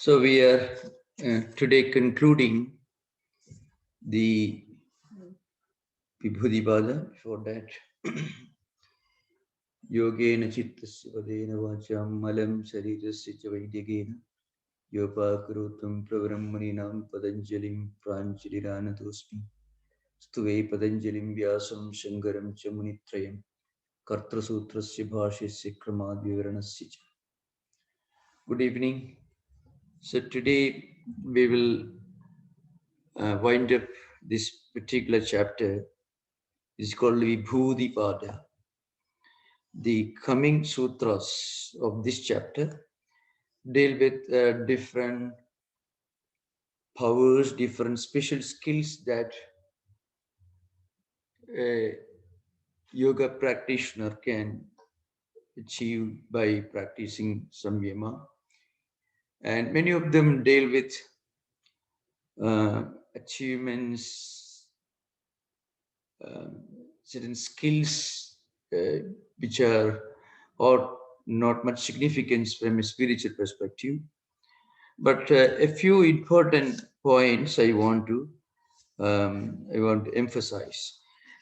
So we are today concluding the Vibhudipada. Before that, Yogena Chittasya Vadena Vacham Malam Sharirasya Cha Vaidyagena Yopakurutam Pravrammaninam Padanjalim Pranchaliranatosmi Stuve Padanjalim Vyasam Shankaram Cha Munitrayam Kartra Sutrasya Bhashyasya Kramadvivaranasya Cha. Good evening. So today we will wind up this particular chapter. It's called Vibhudipada. The coming sutras of this chapter deal with different powers, different special skills that a yoga practitioner can achieve by practicing samyama. And many of them deal with achievements, certain skills which are or not much significance from a spiritual perspective. But a few important points I want to emphasize.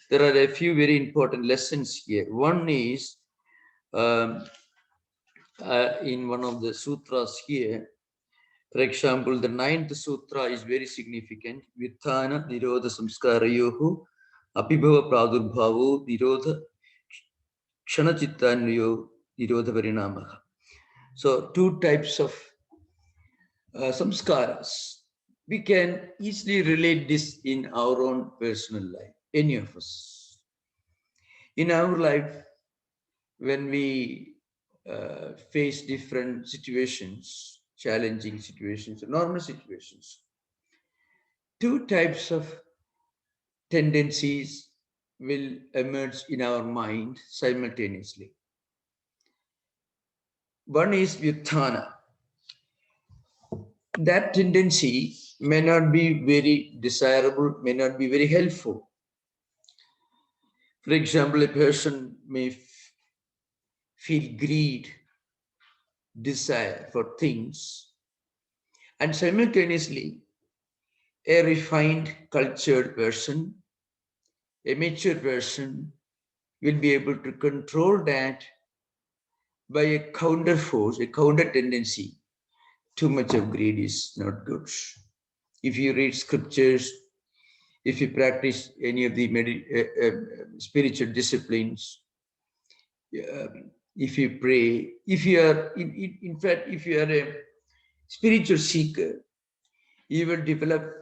There are a few very important lessons here. One is in one of the sutras here. For example, the 9th sutra is very significant. Vithana Nirodha Samskarayohu Apibhava Pradurbhavo Nirodha Kshanachittanyo Nirodha Parinamaha. So, two types of samskaras. We can easily relate this in our own personal life, any of us. In our life, when we face different situations, challenging situations, normal situations, two types of tendencies will emerge in our mind simultaneously. One is Vyuthana. That tendency may not be very desirable, may not be very helpful. For example, a person may feel greed, desire for things, and simultaneously a refined, cultured person, a mature person will be able to control that by a counter force, a counter tendency. Too much of greed is not good. If you read scriptures, if you practice any of the spiritual disciplines, if you pray, if you are, in fact, if you are a spiritual seeker, you will develop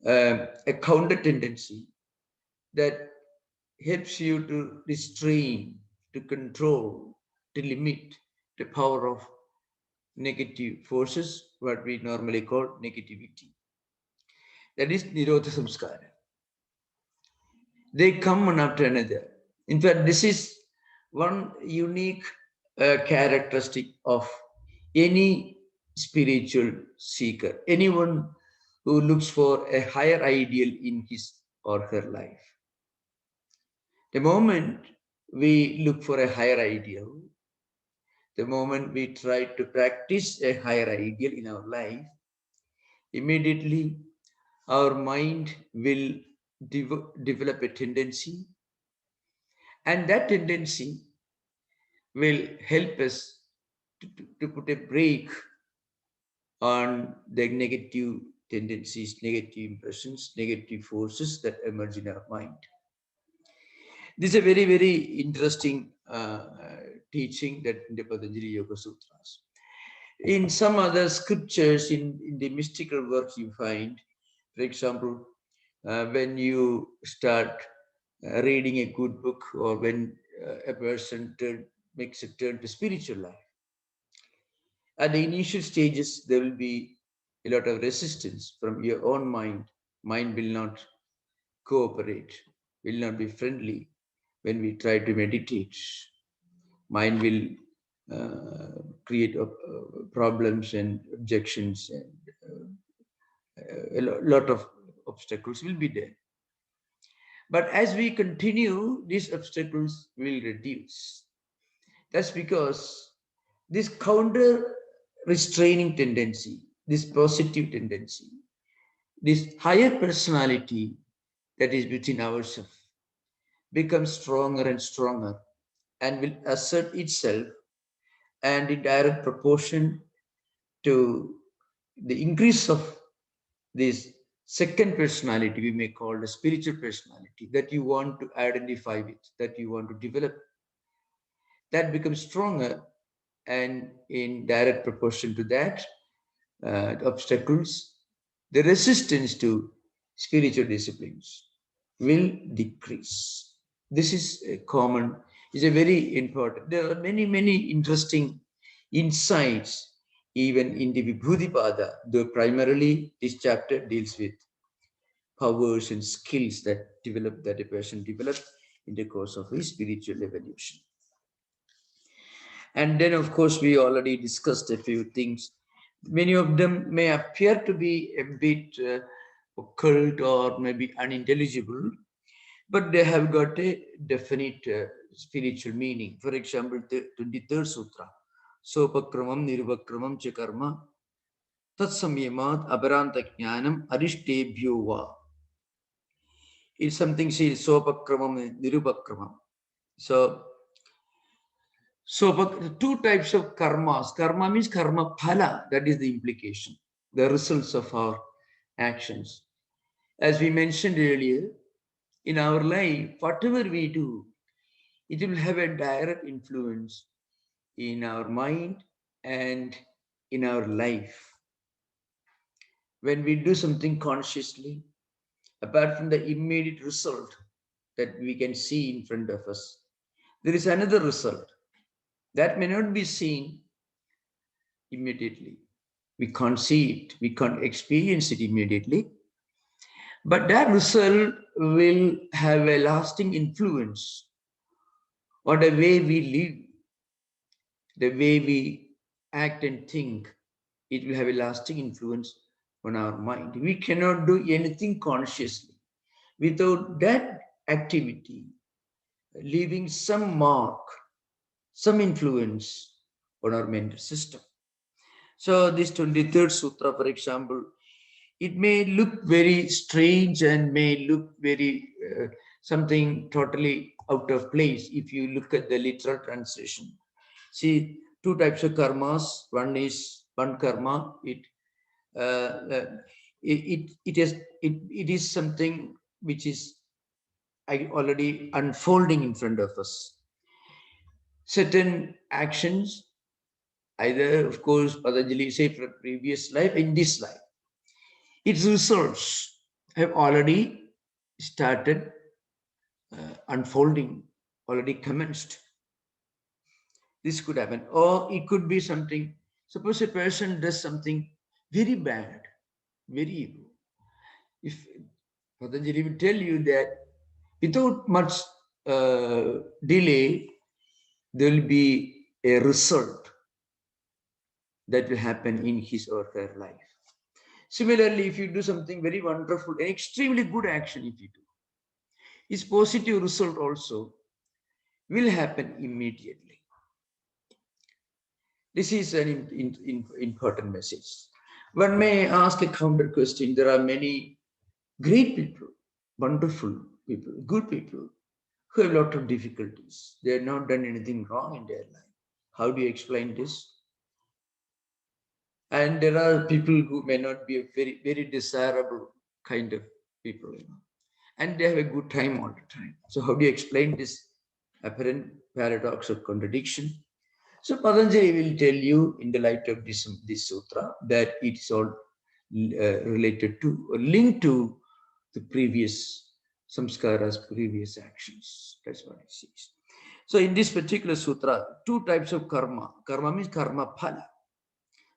a counter tendency that helps you to restrain, to control, to limit the power of negative forces, what we normally call negativity. That is Nirodha Samskara. They come one after another. In fact, this is one unique characteristic of any spiritual seeker, anyone who looks for a higher ideal in his or her life. The moment we look for a higher ideal, the moment we try to practice a higher ideal in our life, immediately our mind will develop a tendency, and that tendency will help us to put a brake on the negative tendencies, negative impressions, negative forces that emerge in our mind. This is a very, very interesting teaching that in the Patanjali Yoga Sutras. In some other scriptures, in the mystical works you find, for example, when you start reading a good book, or when a person makes a turn to spiritual life, at the initial stages, there will be a lot of resistance from your own mind. Mind will not cooperate, will not be friendly when we try to meditate. Mind will create problems and objections, and a lot of obstacles will be there. But as we continue, these obstacles will reduce. That's because this counter restraining tendency, this positive tendency, this higher personality that is within ourselves becomes stronger and stronger and will assert itself, and in direct proportion to the increase of this second personality, we may call the spiritual personality, that you want to identify with, that you want to develop, that becomes stronger, and in direct proportion to that, obstacles, the resistance to spiritual disciplines will decrease. This is a common, is a very important. There are many, many interesting insights even in the Vibhudipada, though primarily this chapter deals with powers and skills that a person develops in the course of his spiritual evolution. And then, of course, we already discussed a few things. Many of them may appear to be a bit occult or maybe unintelligible, but they have got a definite spiritual meaning. For example, the 23rd Sutra, Sopakramam Nirvakramam Chakarma Tatsamyamat Abaranta Jnanam Arishtebhyo Va. It's something says Sopakramam and Nirupakramam. So, but two types of karmas. Karma means karma phala, that is the implication, the results of our actions. As we mentioned earlier, in our life, whatever we do, it will have a direct influence in our mind and in our life. When we do something consciously, apart from the immediate result that we can see in front of us, there is another result that may not be seen immediately. We can't see it, we can't experience it immediately, but that result will have a lasting influence on the way we live, the way we act and think. It will have a lasting influence on our mind. We cannot do anything consciously without that activity leaving some mark, some influence on our mental system. So this 23rd Sutra, for example, it may look very strange and may look very something totally out of place if you look at the literal translation. See, two types of karmas. One karma. It is something which is already unfolding in front of us. Certain actions, either of course Patanjali say for previous life, in this life, its results have already started unfolding, already commenced. This could happen. Or it could be something, suppose a person does something very bad, very evil. If Patanjali will tell you that without much delay, there will be a result that will happen in his or her life. Similarly, if you do something very wonderful, an extremely good action, if you do, his positive result also will happen immediately. This is an important message. One may ask a counter question. There are many great people, wonderful people, good people who have a lot of difficulties. They have not done anything wrong in their life. How do you explain this? And there are people who may not be a very, very desirable kind of people, and they have a good time all the time. So how do you explain this apparent paradox or contradiction? So Patanjali will tell you in the light of this sutra that it's all related to or linked to the previous samskaras, previous actions. That's what it says. So in this particular sutra, two types of karma. Karma means karma phala,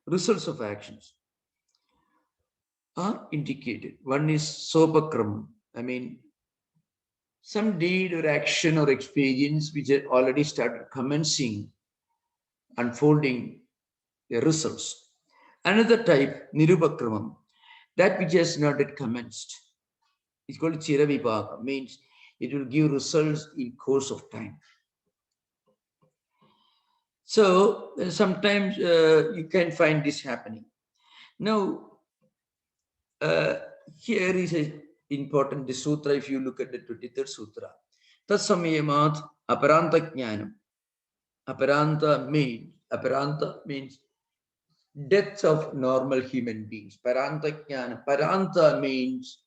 results of actions, are indicated. One is sopakram. I mean, some deed or action or experience which had already started commencing, unfolding the results. Another type, nirupakramam, that which has not yet commenced. It's called chiravipaka, means it will give results in course of time. So sometimes you can find this happening. Now, uh, here is a important the sutra. If you look at the 23rd sutra, Tatsamayamat aparanta jnanam. Aparanta means death of normal human beings. Paranta jnana. Paranta means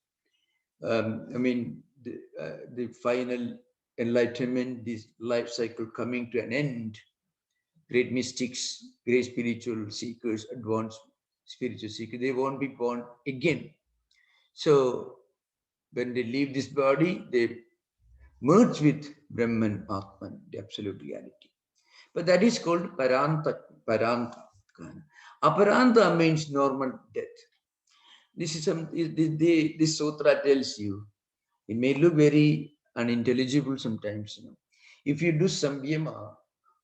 the final enlightenment, this life cycle coming to an end. Great mystics, great spiritual seekers, advanced spiritual seekers, they won't be born again. So when they leave this body, they merge with Brahman, Atman, the absolute reality. But that is called Paranta. Aparanta means normal death. This is this sutra tells you. It may look very unintelligible sometimes. If you do samyama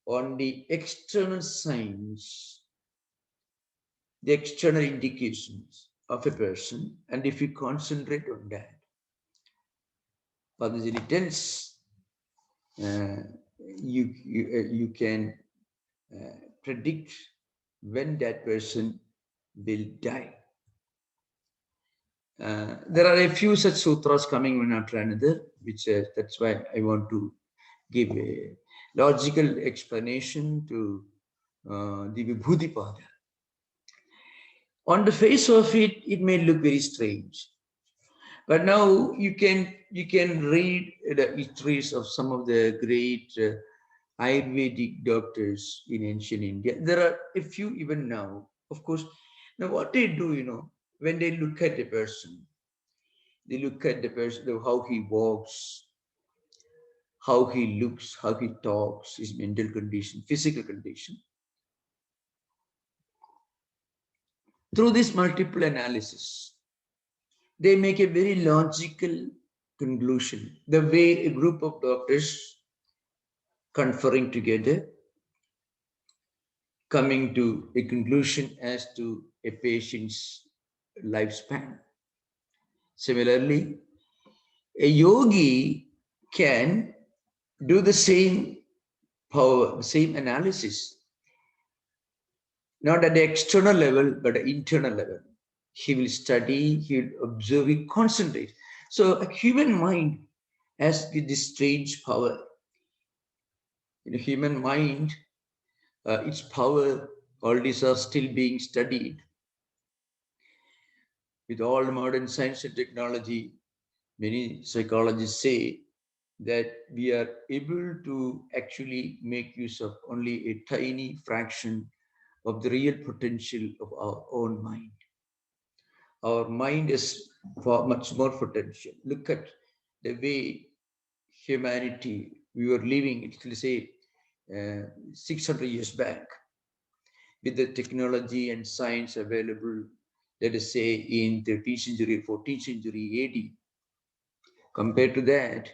on the external signs, the external indications of a person, and if you concentrate on that, Patanjali tells you can predict when that person will die. There are a few such sutras coming one after another, which that's why I want to give a logical explanation to the Vibhudipada. On the face of it, it may look very strange. But now you can read the histories of some of the great Ayurvedic doctors in ancient India. There are a few even now. Of course, now what they do, when they look at the person, they look at the person, how he walks, how he looks, how he talks, his mental condition, physical condition. Through this multiple analysis, they make a very logical conclusion. The way a group of doctors conferring together, coming to a conclusion as to a patient's lifespan. Similarly, a yogi can do the same power, same analysis, not at the external level, but at the internal level. He will study, he will observe, he concentrate. So a human mind has this strange power. In a human mind, its power, all these are still being studied. With all modern science and technology, many psychologists say that we are able to actually make use of only a tiny fraction of the real potential of our own mind. Our mind is far much more potential. Look at the way humanity, we were living, let's say, 600 years back, with the technology and science available, let us say, in 13th century, 14th century AD. Compared to that,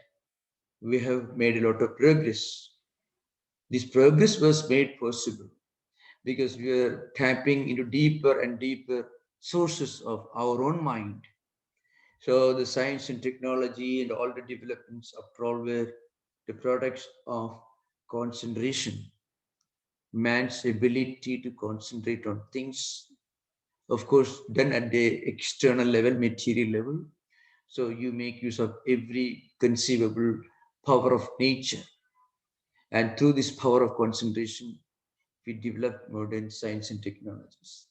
we have made a lot of progress. This progress was made possible because we are tapping into deeper and deeper sources of our own mind. So the science and technology and all the developments after all were the products of concentration. Man's ability to concentrate on things, of course, done at the external level, material level. So you make use of every conceivable power of nature. And through this power of concentration, we develop modern science and technologies.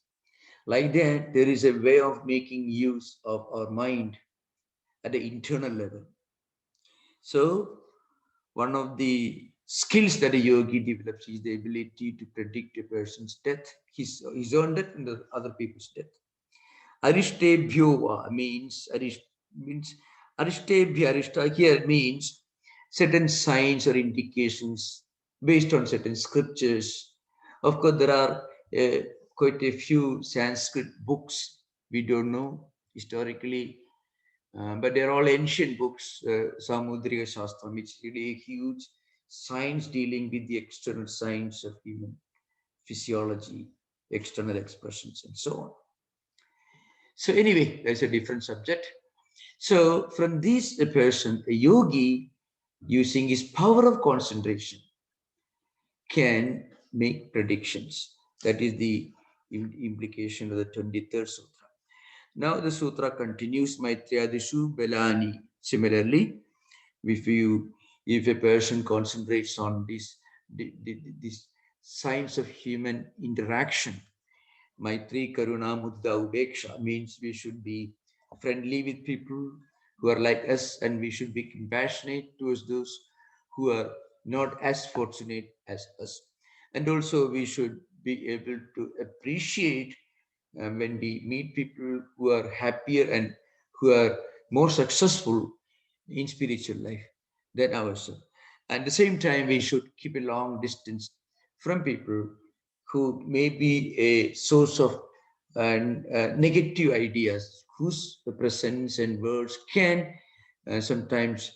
Like that, there is a way of making use of our mind at the internal level. So, one of the skills that a yogi develops is the ability to predict a person's death, his own death and the other people's death. Arishtebhyo means Arishtebhya here means certain signs or indications based on certain scriptures. Of course, there are quite a few Sanskrit books we don't know historically, but they're all ancient books, Samudrika Shastra, which is really a huge science dealing with the external science of human physiology, external expressions, and so on. So anyway, that's a different subject. So from this, a person, a yogi, using his power of concentration, can make predictions. That is the implication of the 23rd Sutra. Now the Sutra continues, Maitriyadishu Belani. Similarly, if a person concentrates on these signs of human interaction, Maitri, Karuna, Mudda, Ubeksha means we should be friendly with people who are like us, and we should be compassionate towards those who are not as fortunate as us. And also, we should be able to appreciate when we meet people who are happier and who are more successful in spiritual life than ourselves. At the same time, we should keep a long distance from people who may be a source of negative ideas, whose presence and words can sometimes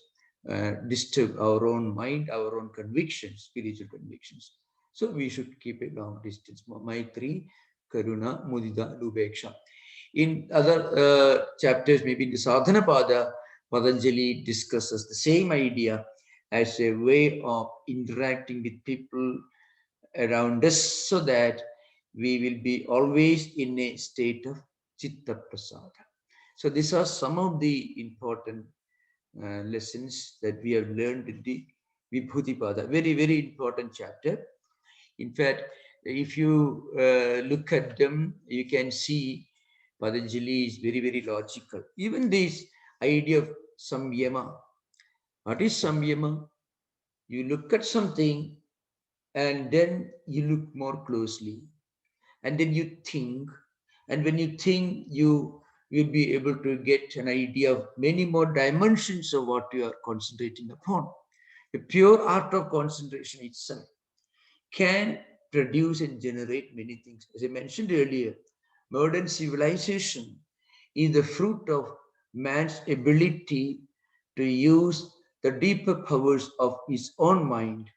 disturb our own mind, our own convictions, spiritual convictions. So we should keep a long distance. Maitri, Karuna, Mudita, Lubeksha. In other chapters, maybe in the Sadhana Pada, Patanjali discusses the same idea as a way of interacting with people around us so that we will be always in a state of Chitta Prasada. So these are some of the important lessons that we have learned in the Vibhuti Pada. Very, very important chapter. In fact, if you look at them, you can see Patanjali is very, very logical. Even this idea of samyama. What is samyama? You look at something and then you look more closely. And then you think. And when you think, you will be able to get an idea of many more dimensions of what you are concentrating upon. The pure art of concentration itself can produce and generate many things. As I mentioned earlier, modern civilization is the fruit of man's ability to use the deeper powers of his own mind.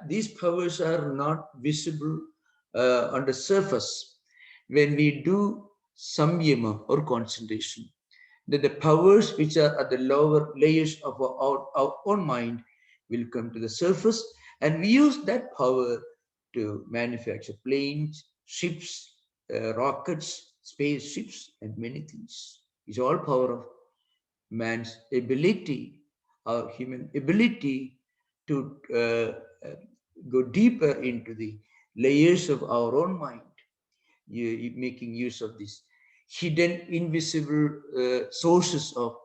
These powers are not visible on the surface. When we do samyama or concentration, that the powers which are at the lower layers of our own mind will come to the surface, and we use that power to manufacture planes, ships, rockets, spaceships, and many things. It's all power of man's ability, our human ability to go deeper into the layers of our own mind, making use of these hidden, invisible sources of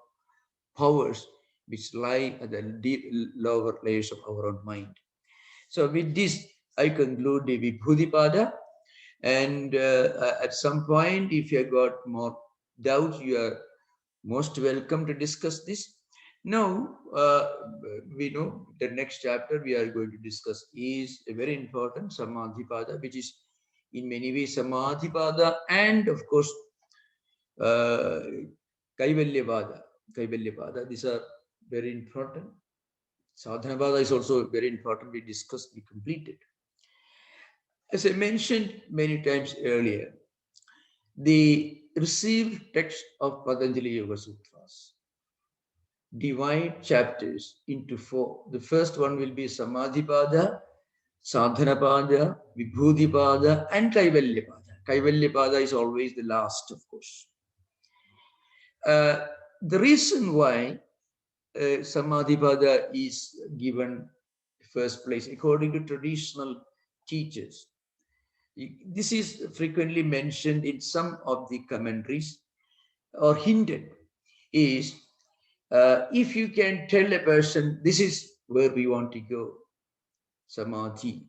powers which lie at the deep, lower layers of our own mind. So with this, I conclude the Vibhudipada. And at some point, if you have got more doubts, you are most welcome to discuss this. Now, we know the next chapter we are going to discuss is a very important Samadhipada, which is in many ways Samadhipada and of course Kaivalyapada. Kaivalyapada, these are very important. Sadhanapada is also very important. We discussed, we completed. As I mentioned many times earlier, the received text of Patanjali Yoga Sutras divide chapters into four. The first one will be Samadhipada, Sadhanapada, Vibhudipada, and Kaivalyapada. Kaivalyapada is always the last, of course. The reason why Samadhipada is given first place, according to traditional teachers, this is frequently mentioned in some of the commentaries or hinted, is if you can tell a person, this is where we want to go, Samadhi,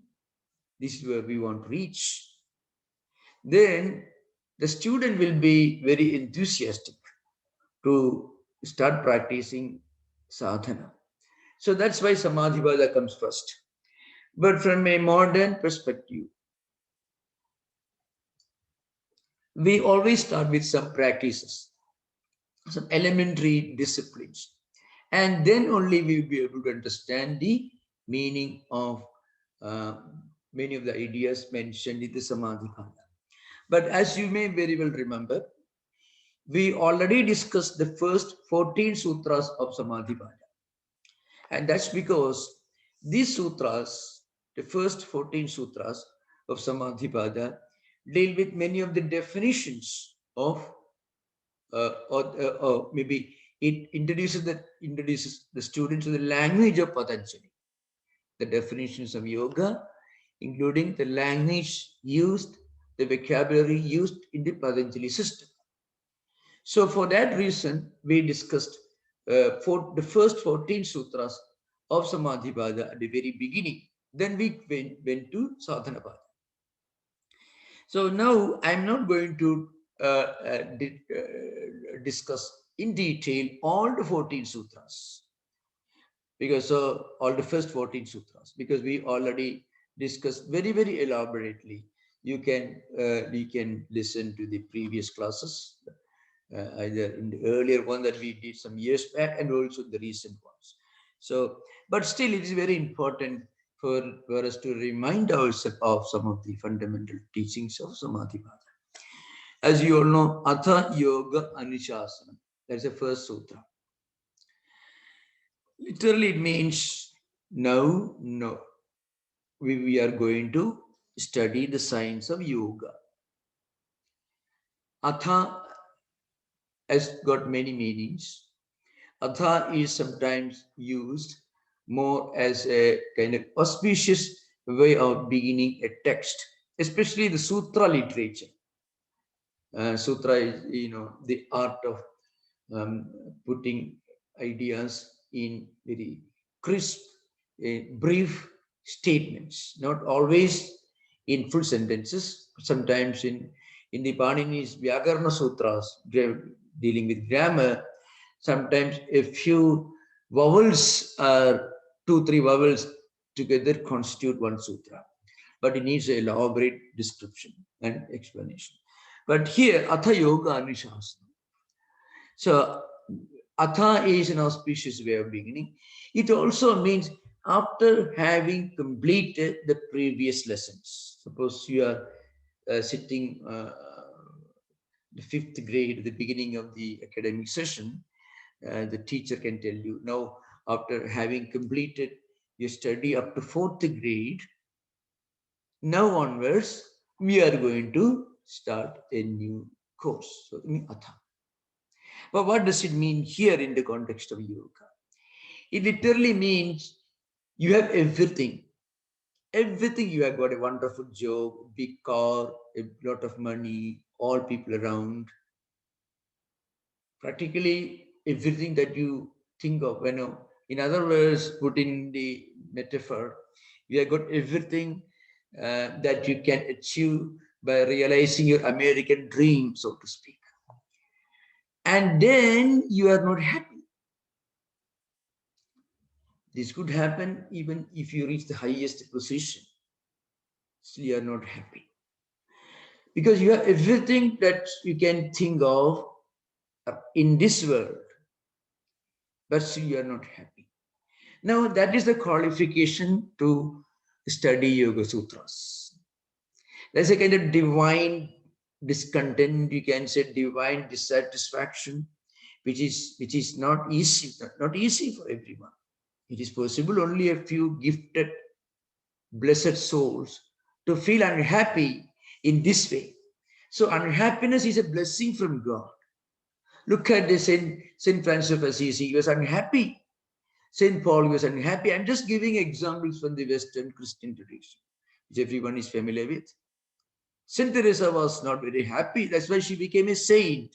this is where we want to reach, then the student will be very enthusiastic to start practicing sadhana. So that's why Samadhipada comes first. But from a modern perspective, we always start with some practices, some elementary disciplines. And then only we will be able to understand the meaning of many of the ideas mentioned in the Samadhipada. But as you may very well remember, we already discussed the first 14 sutras of Samadhipada. And that's because these sutras the first 14 sutras of Samadhipada deal with many of the definitions of, or maybe it introduces the students to the language of Patanjali, the definitions of yoga, including the language used, the vocabulary used in the Patanjali system. So for that reason, we discussed for the first 14 sutras of Samadhipada at the very beginning. Then we went to Sadhanapada. So now I'm not going to discuss in detail all the 14 sutras, because all the first 14 sutras, because we already discussed very, very elaborately. You can listen to the previous classes, either in the earlier one that we did some years back and also the recent ones. So, but still it is very important for us to remind ourselves of some of the fundamental teachings of Samadhipada. As you all know, Atha Yoga Anushasana, that's the first sutra. Literally it means now, no. We are going to study the science of yoga. Atha has got many meanings. Atha is sometimes used more as a kind of auspicious way of beginning a text, especially the sutra literature. Sutra is, the art of putting ideas in very crisp, brief statements, not always in full sentences. Sometimes in the Panini's Vyakarana Sutras, dealing with grammar, sometimes a few vowels or 2-3 vowels together constitute one sutra, but it needs an elaborate description and explanation. But here, Atha Yoga Anushasana. So, Atha is an auspicious way of beginning. It also means after having completed the previous lessons. Suppose you are sitting the 5th grade at the beginning of the academic session, the teacher can tell you, now after having completed your study up to 4th grade, now onwards, we are going to start a new course. So, Atha. But what does it mean here in the context of yoga? It literally means you have everything. Everything. You have got a wonderful job, big car, a lot of money, all people around. Practically everything that you think of. In other words, put in the metaphor, you have got everything that you can achieve by realizing your American dream, so to speak. And then you are not happy. This could happen even if you reach the highest position. Still you are not happy. Because you have everything that you can think of in this world, but still you are not happy. Now that is the qualification to study Yoga Sutras. There's a kind of divine discontent, you can say divine dissatisfaction, which is not easy for everyone. It is possible only a few gifted, blessed souls to feel unhappy in this way. So unhappiness is a blessing from God. Look at the Saint Francis of Assisi. He was unhappy. Saint Paul was unhappy. I'm just giving examples from the Western Christian tradition, which everyone is familiar with. Saint Teresa was not very happy. That's why she became a saint.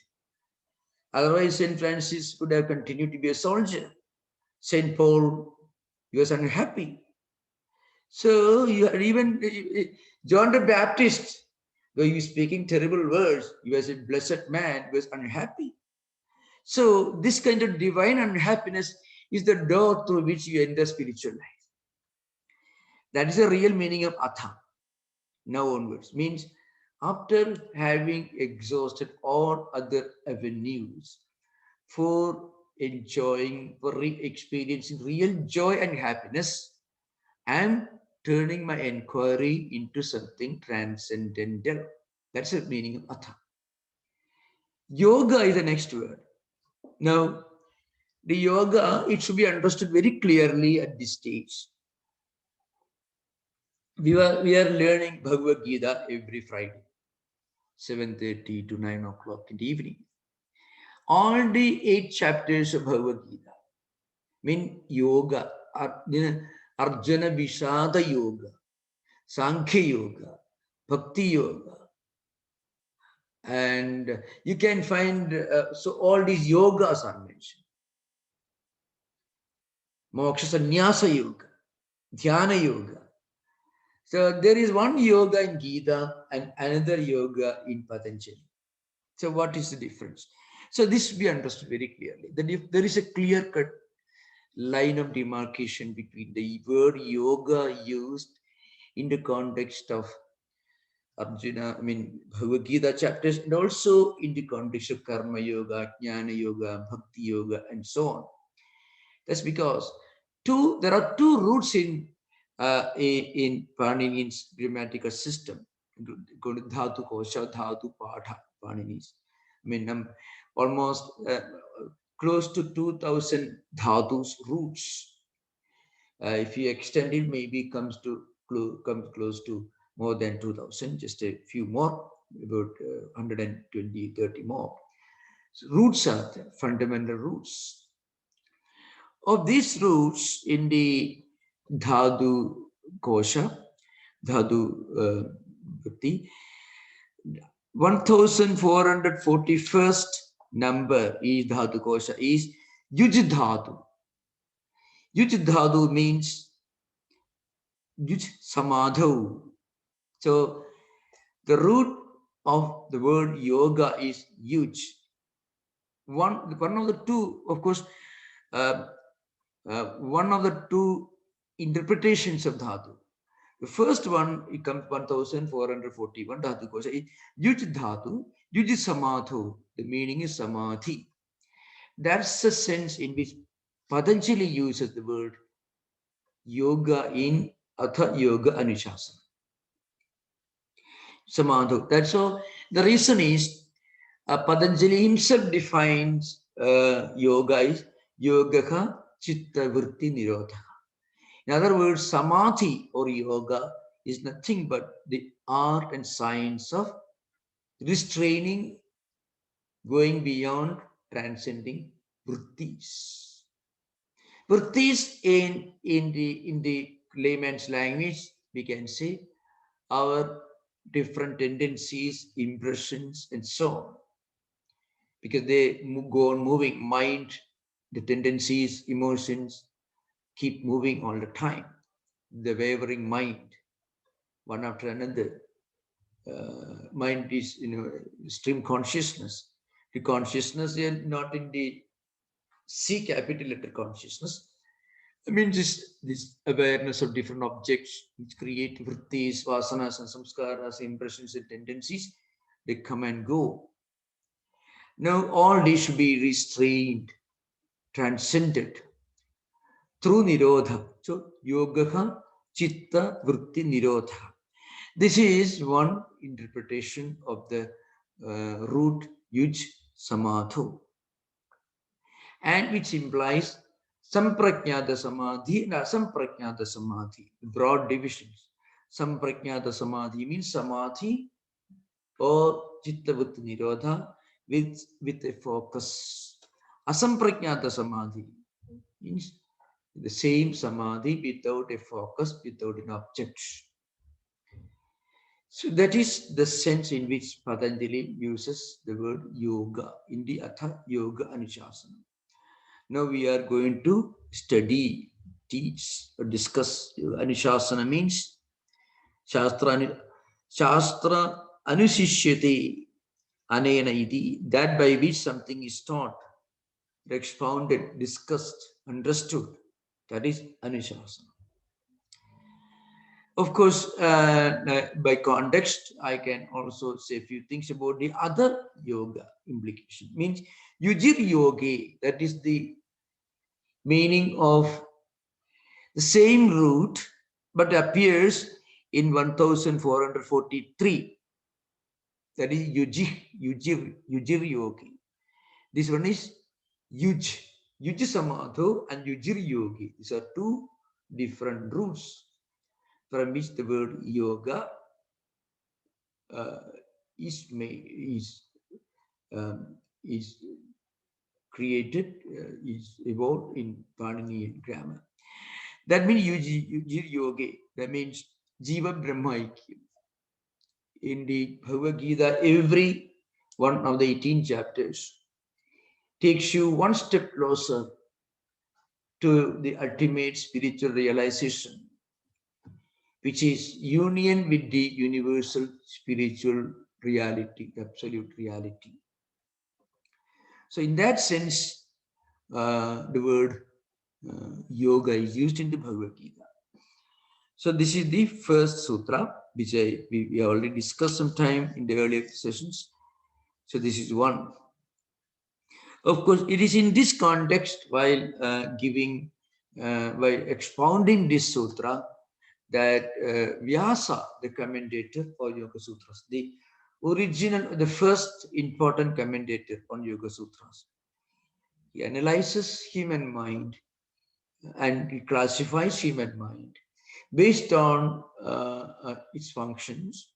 Otherwise, Saint Francis would have continued to be a soldier. Saint Paul, he was unhappy. So you are even John the Baptist, though he was speaking terrible words, he was a blessed man, he was unhappy. So this kind of divine unhappiness is the door through which you enter spiritual life. That is the real meaning of Atha. Now onwards means after having exhausted all other avenues for enjoying, for experiencing real joy and happiness, I am turning my inquiry into something transcendental. That's the meaning of Atha. Yoga is the next word. Now, the yoga, it should be understood very clearly at this stage. We are learning Bhagavad Gita every Friday, 7:30 to 9 o'clock in the evening. All the 8 chapters of Bhagavad Gita mean yoga, Arjuna Vishada Yoga, Sankhya Yoga, Bhakti Yoga. And you can find, so all these yogas are mentioned. Moksha Sannyasa Yoga, Dhyana Yoga. So there is one yoga in Gita and another yoga in Patanjali. So what is the difference? So this we understood very clearly, that if there is a clear-cut line of demarcation between the word yoga used in the context of Arjuna, Bhagavad Gita chapters, and also in the context of Karma Yoga, Jnana Yoga, Bhakti Yoga, and so on. That's because there are two roots in Panini's grammatical system. Go to Dhatu Kosha, Dhatu Patha, Panini's. Almost close to 2,000 dhatus roots. If you extend it, maybe comes close to more than 2,000, just a few more, about 120, 30 more. So roots are there, fundamental roots. Of these roots in the Dhatu Kosha, Dhatu Bhakti, 1441st number is Dhatu Kosha, is Yuj Dhatu. Yuj Dhatu means Yuj Samadho. So the root of the word yoga is Yuj. One of the two, of course, one of the two interpretations of Dhatu. The first one, it comes 1441 Dhatu Kosha. Yuj Dhatu, Yuj Samadho. The meaning is Samadhi. That's the sense in which Patanjali uses the word yoga in Atha Yoga Anushasana. Samadho. That's all. The reason is Patanjali himself defines yoga is yogaha chitta vritti nirodha. In other words, samadhi or yoga is nothing but the art and science of restraining, going beyond, transcending vrittis. Vrittis in the layman's language, we can say, our different tendencies, impressions, and so on. Because they go on moving, mind, the tendencies, emotions keep moving all the time. The wavering mind, one after another. Mind is, stream consciousness. The consciousness is not in the C capital letter consciousness. I mean, this awareness of different objects which create vrittis, vasanas, and samskaras, impressions, and tendencies. They come and go. Now, all these should be restrained, transcended through nirodha. So, yogaha chitta vritti nirodha. This is one interpretation of the root yuj samadho, and which implies samprajnata samadhi and asamprajnata samadhi, broad divisions. Samprajnata samadhi means samadhi or chitta vritti nirodha with a focus. Asamprajnata samadhi means the same samadhi without a focus, without an object. So that is the sense in which Patanjali uses the word yoga in the Atha Yoga Anushasana. Now we are going to study, teach, or discuss. Anushasana means Shastra Anusishyate Anena iti, that by which something is taught, expounded, discussed, understood. That is Anushasana. Of course, by context, I can also say a few things about the other yoga implication. Means Yujir Yogi, that is the meaning of the same root, but appears in 1443. That is Yujir Yogi. This one is Yuj Samadho and Yujir Yogi. These are two different roots. from which the word yoga uh, is made, um, is created, is evolved in Paninian grammar. That means yoga. That means Jiva Brahma Aikyam. In the Bhagavad Gita, every one of the 18 chapters takes you one step closer to the ultimate spiritual realization, which is union with the universal spiritual reality, absolute reality. So, in that sense, the word yoga is used in the Bhagavad Gita. So, this is the first sutra, which we already discussed sometime in the earlier sessions. So, this is one. Of course, it is in this context, while while expounding this sutra, that Vyasa, the commentator for Yoga Sutras, the original, the first important commentator on Yoga Sutras, he analyzes human mind and he classifies human mind based on its functions,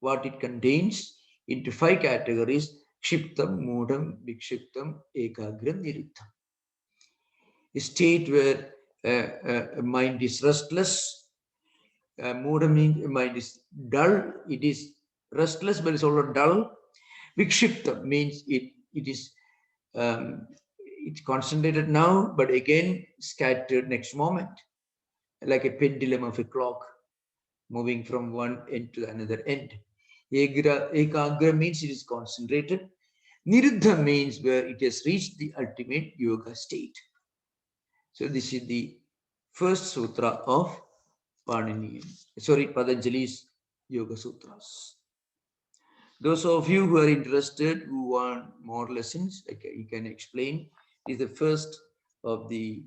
what it contains, into 5 categories: Kshiptam, Mudam, Vikshiptam, Ekagram, Niruddham. A state where mind is restless, Mudam means mind is dull, it is restless but it's also dull. Vikshiptam means it is it's concentrated now, but again scattered next moment, like a pendulum of a clock moving from one end to another end. Ekagra means it is concentrated. Niruddha means where it has reached the ultimate yoga state. So this is the first sutra of Patanjali's Yoga Sutras. Those of you who are interested, who want more lessons, you can explain. Is the first of the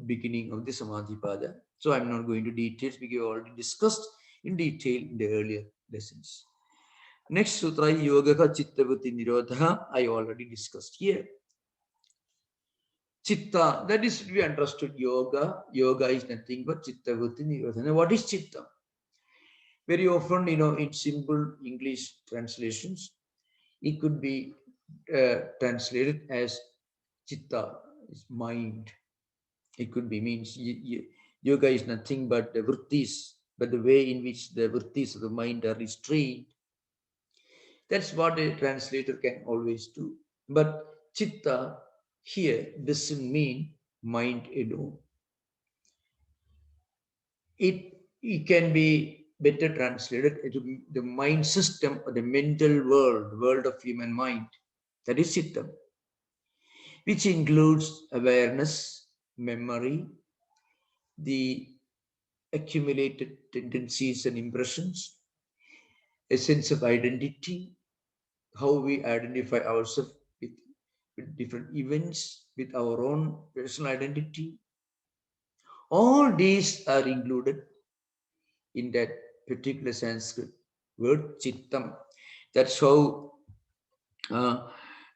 beginning of the Samadhi Pada. So I'm not going to details because we already discussed in detail in the earlier lessons. Next sutra, Yoga Chittavati Nirodha, I already discussed here. Chitta, that is to be understood. Yoga is nothing but Chittavati Nirodha. Now, what is Chitta? Very often, in simple English translations, it could be translated as Chitta, is mind. It could be means yoga is nothing but the vrittis, but the way in which the vrittis of the mind are restrained. That's what a translator can always do. But Chitta here doesn't mean mind alone. It can be better translated into the mind system or the mental world of human mind. That is Chitta, which includes awareness, memory, the accumulated tendencies and impressions, a sense of identity, how we identify ourselves with different events, with our own personal identity. All these are included in that particular Sanskrit word Chittam. That's how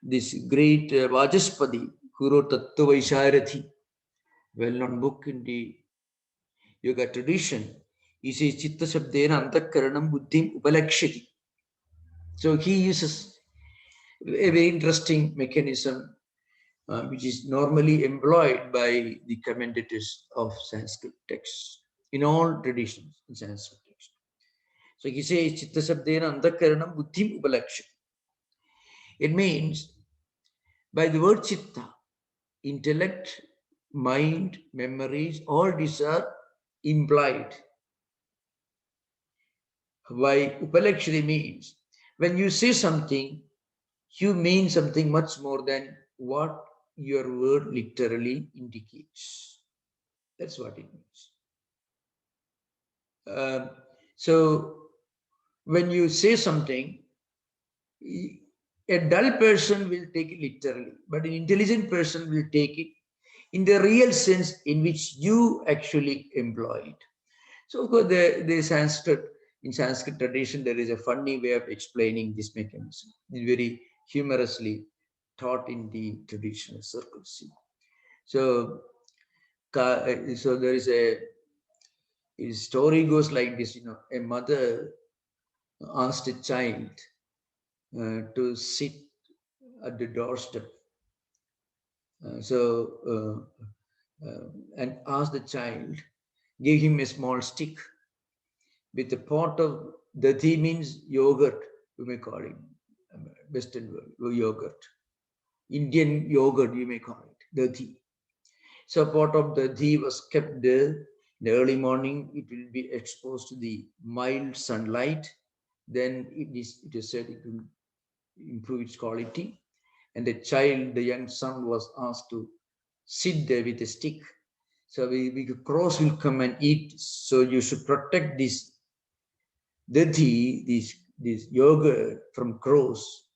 this great Vajaspati, who wrote Tattwamayananda, well-known book in the yoga tradition, he says Chitta Shabdena Antakaranam Buddhim Upalakshati. So he uses a very interesting mechanism which is normally employed by the commentators of Sanskrit texts in all traditions in Sanskrit text. So he says Chitta Shabdena Antakaranam Buddhim Upalakshati. It means by the word Chitta, intellect, mind, memories, all these are implied. Why Upalakshari means when you say something, you mean something much more than what your word literally indicates. That's what it means. So when you say something, a dull person will take it literally, but an intelligent person will take it in the real sense in which you actually employ it. So of course, in Sanskrit tradition, there is a funny way of explaining this mechanism. It's very humorously taught in the traditional circles. So there is a His story goes like this, a mother asked a child to sit at the doorstep. And asked the child, gave him a small stick with a pot of dathi means yogurt, you may call it, Western world, yogurt. Indian yogurt, you may call it, dathi. So pot of dathi was kept there. In the early morning, it will be exposed to the mild sunlight. Then it is said it will improve its quality. And the child, the young son, was asked to sit there with a stick. So crows will come and eat. So you should protect this dathi, this yogurt from crows.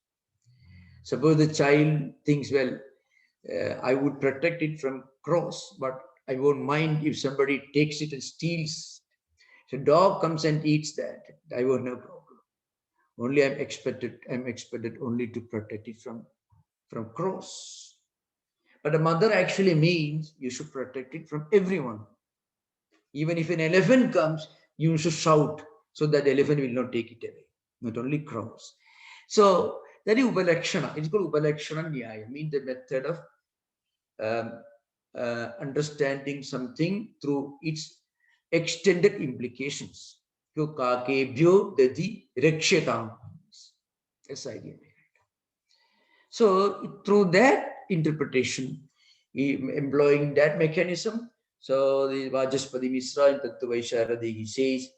Suppose the child thinks, well, I would protect it from crows, but I won't mind if somebody takes it and steals. So dog comes and eats that. I won't have problem. Only I'm expected only to protect it from crows. But the mother actually means you should protect it from everyone. Even if an elephant comes, you should shout so that the elephant will not take it away. Not only crows. So that is Upalakshana. It's called Upalakshana Nyaya, means the method of um, understanding something through its extended implications. Kakebhyo dadi rakshatam. That's the idea. So through that interpretation, employing that mechanism, so the Vajaspati Misra in Tattwamayananda, he says,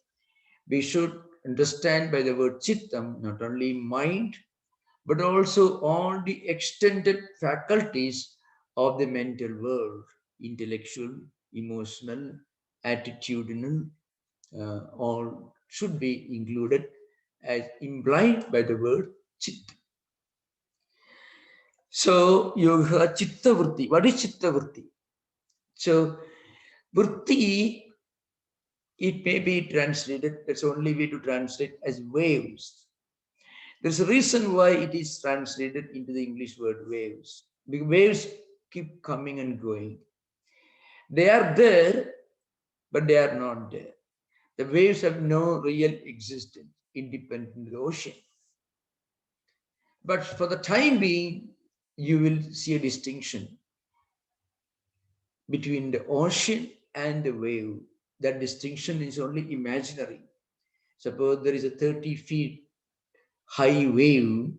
we should understand by the word chittam not only mind, but also all the extended faculties of the mental world, intellectual, emotional, attitudinal, all should be included as implied by the word chitta. So you have chitta vritti. What is chitta vritti? So vritti, it may be translated, that's the only way to translate, as waves. There's a reason why it is translated into the English word waves. The waves keep coming and going. They are there, but they are not there. The waves have no real existence independent of the ocean. But for the time being, you will see a distinction between the ocean and the wave. That distinction is only imaginary. Suppose there is a 30 feet high wave,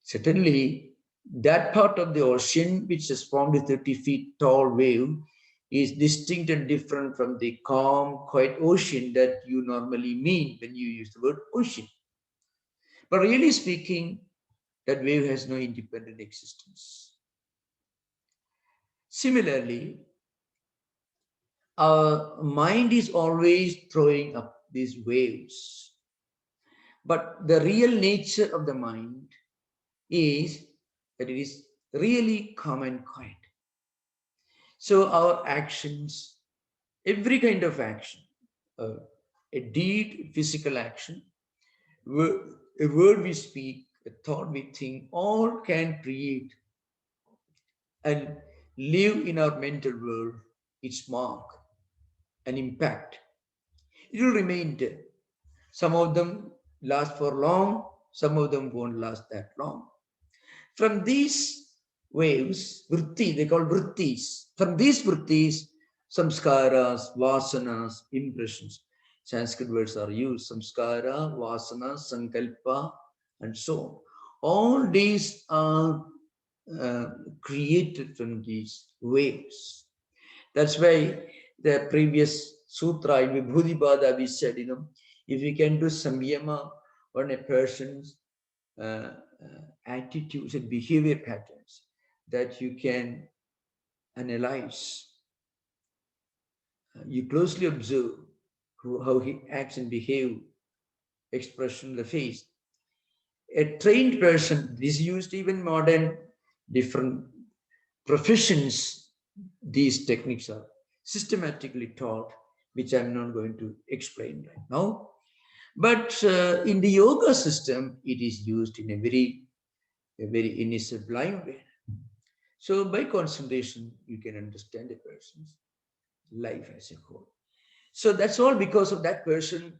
certainly that part of the ocean which has formed a 30 feet tall wave is distinct and different from the calm, quiet ocean that you normally mean when you use the word ocean. But really speaking, that wave has no independent existence. Similarly, our mind is always throwing up these waves. But the real nature of the mind is that it is really calm and quiet. So our actions, every kind of action, a deed, physical action, a word we speak, a thought we think, all can create and leave in our mental world its mark, an impact. It will remain there. Some of them last for long, some of them won't last that long. From these waves, vritti, they call vrittis. From these vrittis, samskaras, vasanas, impressions. Sanskrit words are used, samskara, vasana, sankalpa, and so on. All these are created from these waves. That's why the previous sutra in Vibhudipada we said, if we can do samyama on a person's attitudes and behavior patterns, that you can analyze. You closely observe how he acts and behaves, expression of the face. A trained person, this is used even modern, different professions, these techniques are systematically taught, which I'm not going to explain right now. But in the yoga system, it is used in a very in a sublime way. So by concentration, you can understand a person's life as a whole. So that's all because of that person's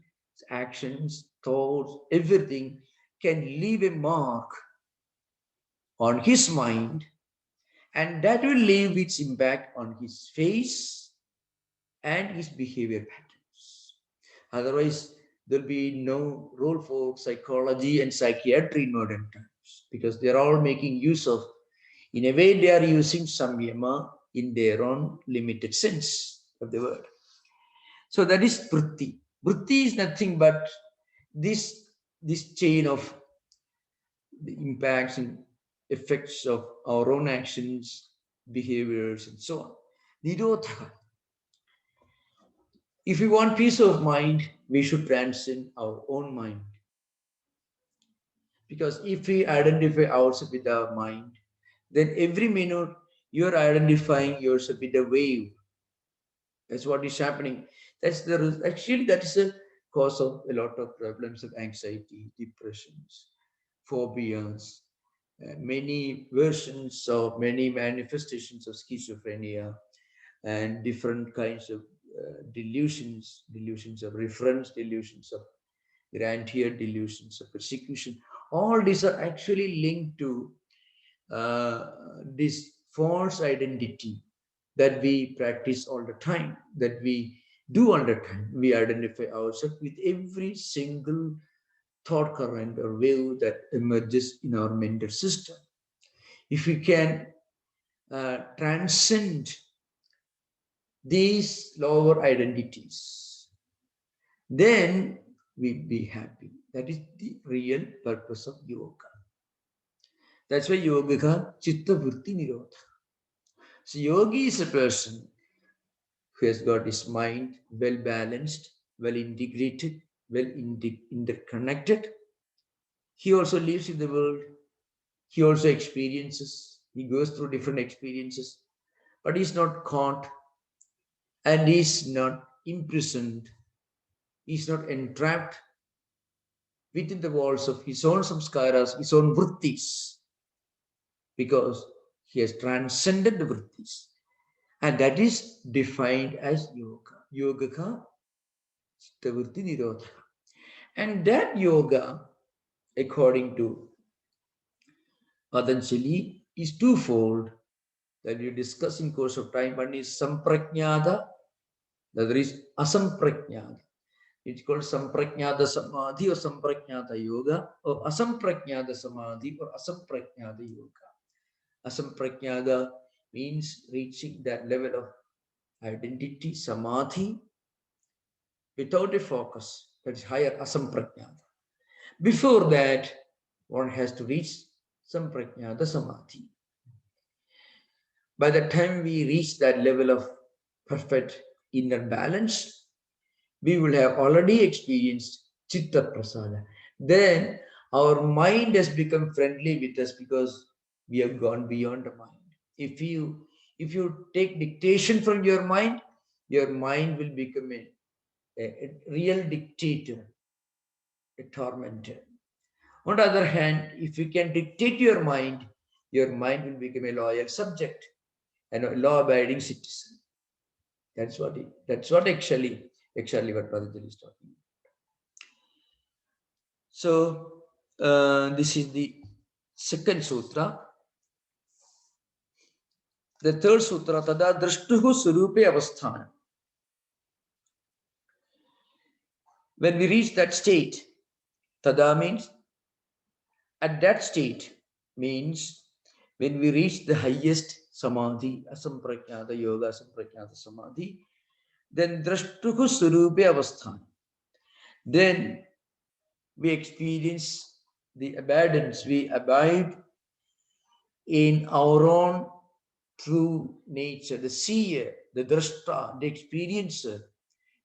actions, thoughts, everything can leave a mark on his mind, and that will leave its impact on his face and his behavior patterns. Otherwise, there'll be no role for psychology and psychiatry in modern times because they're all making use of, in a way, they are using samyama in their own limited sense of the word. So that is vritti. Vritti is nothing but this, this chain of the impacts and effects of our own actions, behaviors, and so on. Nirodha. If we want peace of mind, we should transcend our own mind. Because if we identify ourselves with our mind, then every minute you're identifying yourself with a wave. That's what is happening. That's the actually that is a cause of a lot of problems of anxiety, depressions, phobias, many versions of many manifestations of schizophrenia, and different kinds of delusions, delusions of reference, delusions of grandeur, delusions of persecution. All these are actually linked to this false identity that we practice all the time, that we do all the time. We identify ourselves with every single thought current or wave that emerges in our mental system. If we can transcend these lower identities, then we be happy. That is the real purpose of yoga. That's why yoga chitta vritti nirodha. So yogi is a person who has got his mind well balanced, well integrated, well interconnected. He also lives in the world. He also experiences. He goes through different experiences, but he's not caught and he's not imprisoned. He's not entrapped within the walls of his own samskaras, his own vrittis, because he has transcended the vrittis. And that is defined as yoga. Yoga chitta vritti nirodha. And that yoga, according to Patanjali, is twofold that we discuss in course of time. One is samprajnata, the other is asamprajnata. It's called samprajnata samadhi or samprajnata yoga, or asamprajnata samadhi or asamprajnata yoga. Asamprajnata means reaching that level of identity, samadhi, without a focus. That is higher asamprajnata. Before that, one has to reach samprajnata samadhi. By the time we reach that level of perfect inner balance, we will have already experienced chitta prasada. Then our mind has become friendly with us because we have gone beyond the mind. If you take dictation from your mind will become a real dictator, a tormentor. On the other hand, if you can dictate your mind will become a loyal subject and a law-abiding citizen. That's what actually what Patanjali is talking. So this is the second sutra. The third sutra, tada drashtuhu surupe avasthana. When we reach that state, tada means at that state, means when we reach the highest samadhi, asamprajnata yoga, asamprajnata samadhi, then drashtuhu surupe avasthana. Then we experience the abundance, we abide in our own true nature, the seer, the drashta, the experiencer,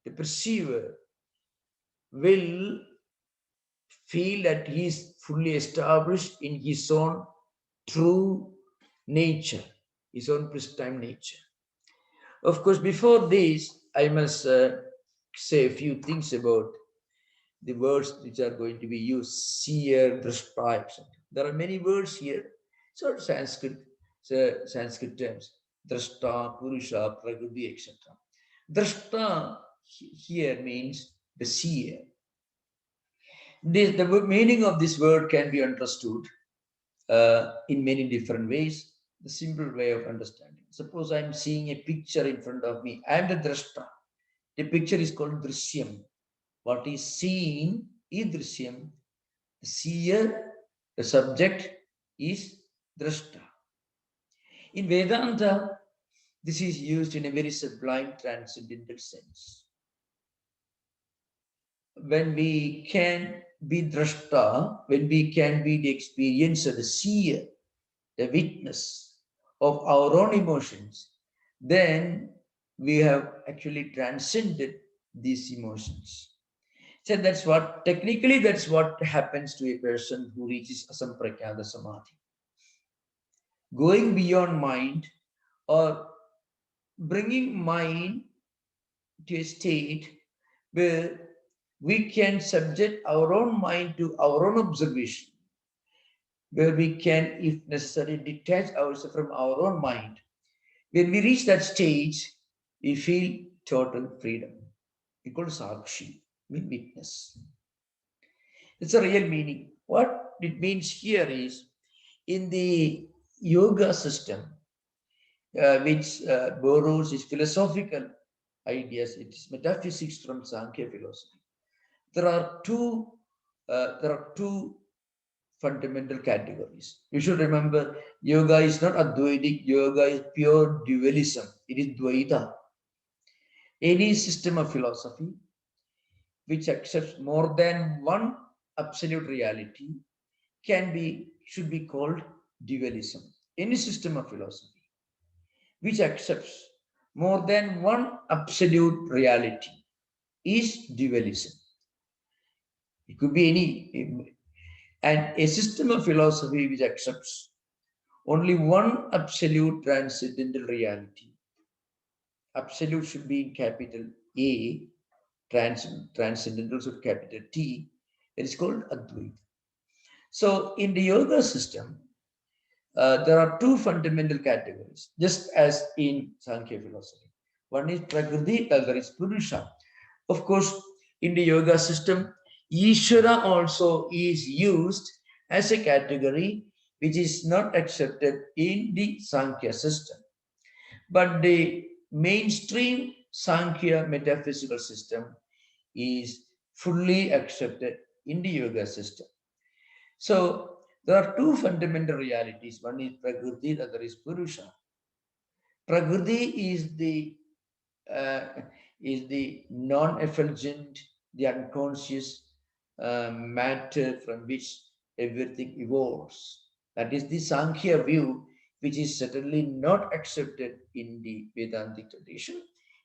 the perceiver will feel that he is fully established in his own true nature, his own pristine nature. Of course, before this, I must say a few things about the words which are going to be used, seer, drashta, etc. There are many words here. So Sanskrit terms, drashta, purusha, prakriti, etc. Drashta here means the seer. The meaning of this word can be understood in many different ways. The simple way of understanding. Suppose I'm seeing a picture in front of me. I am the drashta. The picture is called drishyam. What is seen is drishyam. The seer, the subject is drashta. In Vedanta, this is used in a very sublime transcendental sense. When we can be drashta, when we can be the experiencer, the seer, the witness of our own emotions, then we have actually transcended these emotions. So that's what, technically, that's what happens to a person who reaches asamprakyata samadhi. Going beyond mind or bringing mind to a state where we can subject our own mind to our own observation, where we can, if necessary, detach ourselves from our own mind. When we reach that stage, we feel total freedom. We call it sakshi, mean witness. It's a real meaning. What it means here is, in the yoga system, which borrows its philosophical ideas, it is metaphysics from Sankhya philosophy. There are two fundamental categories. You should remember, yoga is not Advaitic, yoga is pure dualism. It is Dvaita. Any system of philosophy which accepts more than one absolute reality should be called dualism. Any system of philosophy which accepts more than one absolute reality is dualism. It could be any, and a system of philosophy which accepts only one absolute transcendental reality. Absolute should be in capital A, transcendental should be capital T. It is called Advaita. So in the yoga system, there are two fundamental categories, just as in Sankhya philosophy. One is Prakriti, other is Purusha. Of course, in the yoga system, Ishvara also is used as a category which is not accepted in the Sankhya system. But the mainstream Sankhya metaphysical system is fully accepted in the yoga system. So there are two fundamental realities. One is Prakriti, the other is Purusha. Prakriti uh, is the non-effulgent, the unconscious matter from which everything evolves. That is the Sankhya view, which is certainly not accepted in the Vedantic tradition,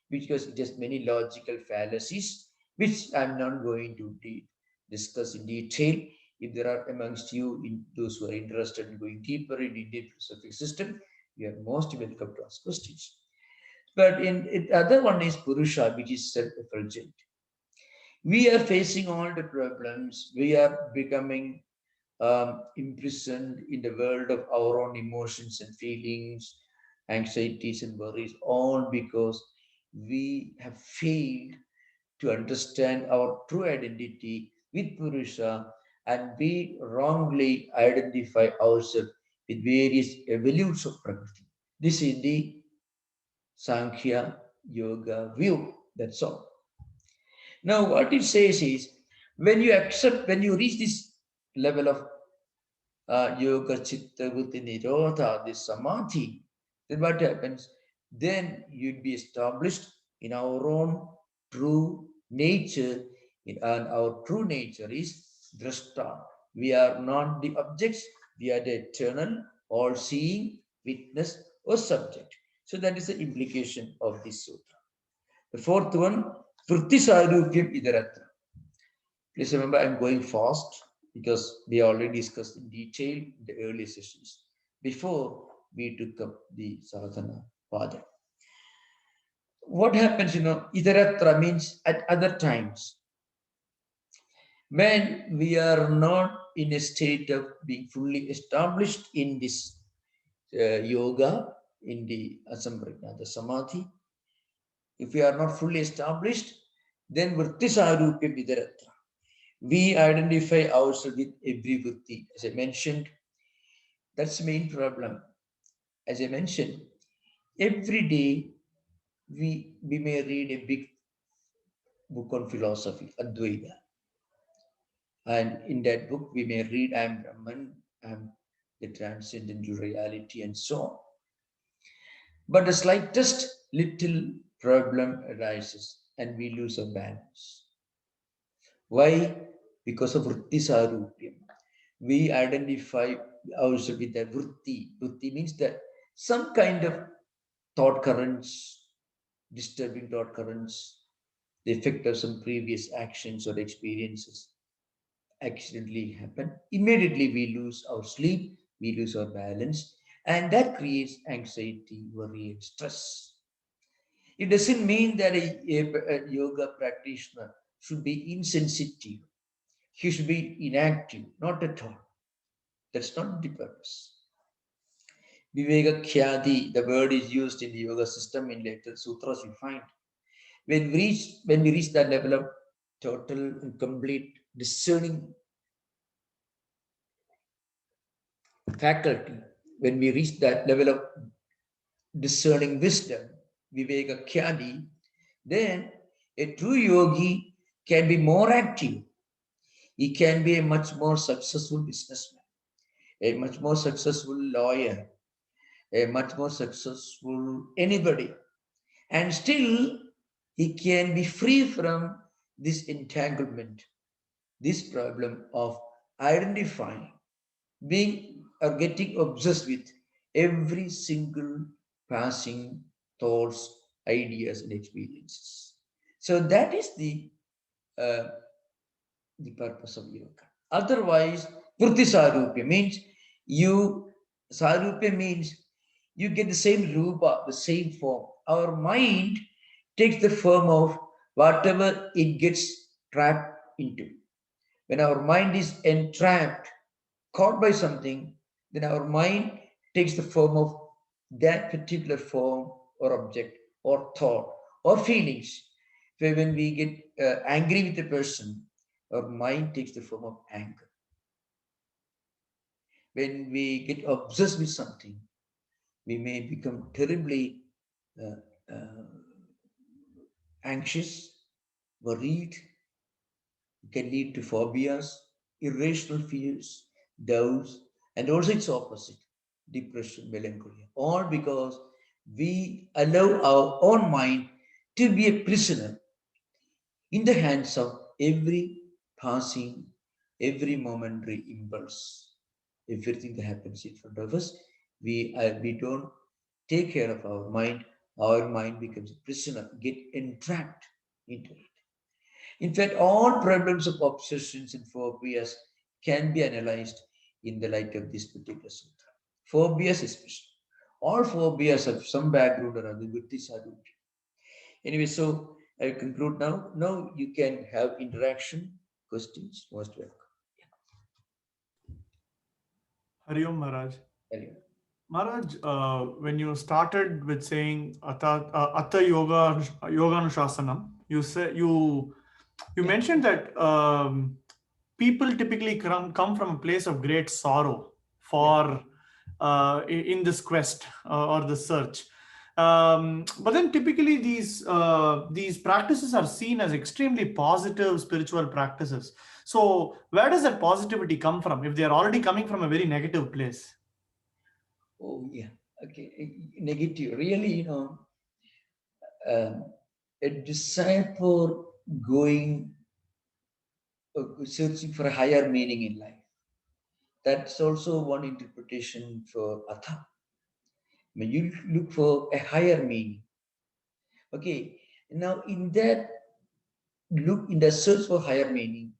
because it has many logical fallacies, which I'm not going to discuss in detail. If there are amongst you, those who are interested in going deeper in the Indian philosophical system, you are most welcome to ask questions. But in other one is Purusha, which is self-effulgent. We are facing all the problems. We are becoming imprisoned in the world of our own emotions and feelings, anxieties and worries, all because we have failed to understand our true identity with Purusha, and we wrongly identify ourselves with various evolutes of Prakriti. This is the Sankhya Yoga view. That's all. Now, what it says is, when you reach this level of yoga, chitta, vritti, nirodha, this samadhi, then what happens? Then you'd be established in our own true nature, and our true nature is drashta. We are not the objects, we are the eternal, all seeing, witness, or subject. So that is the implication of this sutra. The fourth one, vritti sarupyam idaratra. Please remember, I'm going fast because we already discussed in detail in the early sessions before we took up the sadhana pada. What happens, idaratra means at other times. When we are not in a state of being fully established in this yoga, in the asampragnata samadhi, if we are not fully established, Then vritti sarupya vidaratra. We identify ourselves with every vritti. As I mentioned, that's the main problem. As I mentioned, every day we may read a big book on philosophy, Advaita. And in that book, we may read, I am Brahman, I am the transcendental reality, and so on. But the slightest little problem arises and we lose our balance. Why? Because of vritti sarupyam. We identify ourselves with that vritti. Vritti means that some kind of thought currents, disturbing thought currents, the effect of some previous actions or experiences accidentally happen. Immediately we lose our sleep, we lose our balance, and that creates anxiety, worry, and stress. It doesn't mean that a yoga practitioner should be insensitive. He should be inactive. Not at all. That's not the purpose. Viveka Khyadi, the word is used in the yoga system in later sutras you find. When we reach that level of total and complete discerning faculty, when we reach that level of discerning wisdom, Viveka Khyadi, then a true yogi can be more active. He can be a much more successful businessman, a much more successful lawyer, a much more successful anybody. And still, he can be free from this entanglement, this problem of identifying, being or getting obsessed with every single passing thoughts, ideas, and experiences. So that is uh, the purpose of yoga. Otherwise, Purti Sarupya means you, Sarupya means you get the same rupa, the same form. Our mind takes the form of whatever it gets trapped into. When our mind is entrapped, caught by something, then our mind takes the form of that particular form or object or thought or feelings. So when we get angry with a person, our mind takes the form of anger. When we get obsessed with something, we may become terribly uh, uh, anxious, worried, can lead to phobias, irrational fears, doubts, and also its opposite, depression, melancholy. All because we allow our own mind to be a prisoner in the hands of every passing, every momentary impulse. Everything that happens in front of us, we don't take care of our mind becomes a prisoner, get entrapped into it. In fact, all problems of obsessions and phobias can be analyzed in the light of this particular sutra. Phobias especially. All phobias have some background or other with this adultery. Anyway, so I conclude now. Now you can have interaction, questions, most welcome. Hari Om Maharaj. Anyway. Maharaj, when you started with saying Atta Yoga Anushasanam, you Yeah. mentioned that people typically come from a place of great sorrow Yeah. for in this quest or the search. But then typically these practices are seen as extremely positive spiritual practices. So where does that positivity come from if they are already coming from a very negative place? Oh, yeah. Okay. Negative. Really, um, a desire for going, searching for a higher meaning in life. That's also one interpretation for Atha. When you look for a higher meaning. Okay. Now, in that look, in the search for higher meaning,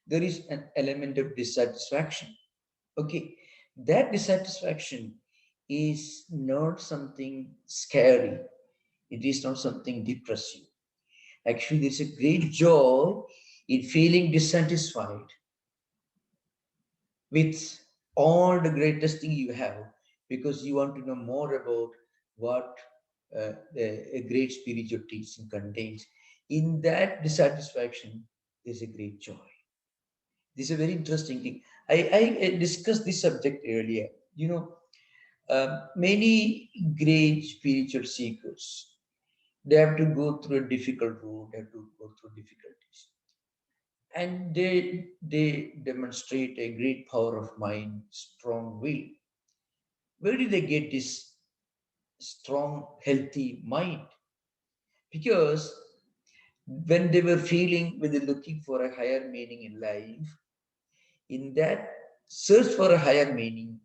there is an element of dissatisfaction. Okay. That dissatisfaction is not something scary. It is not something depressive. Actually, there's a great joy in feeling dissatisfied with all the greatest thing you have because you want to know more about what a great spiritual teaching contains. In that dissatisfaction, there's a great joy. This is a very interesting thing. I discussed this subject earlier. You know, many great spiritual seekers, they have to go through a difficult road, they have to go through difficulties. And they demonstrate a great power of mind, strong will. Where did they get this strong, healthy mind? Because when they were feeling, when they're looking for a higher meaning in life, in that search for a higher meaning,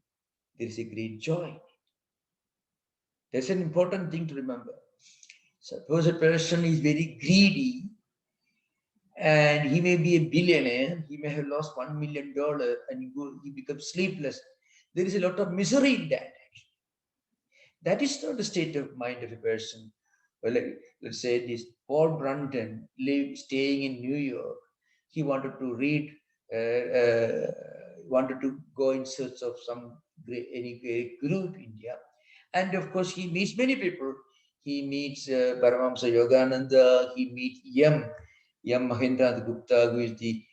there is a great joy. That's an important thing to remember. Suppose a person is very greedy and he may be a billionaire, he may have lost $1 million and he becomes sleepless. There is a lot of misery in that. That is not the state of mind of a person. Well, let's say this Paul Brunton staying in New York. He wanted to read, wanted to go in search of some any great guru in India. And of course, he meets many people. He meets Paramahamsa Yogananda. He meets Yam Mahendranath Gupta, who is the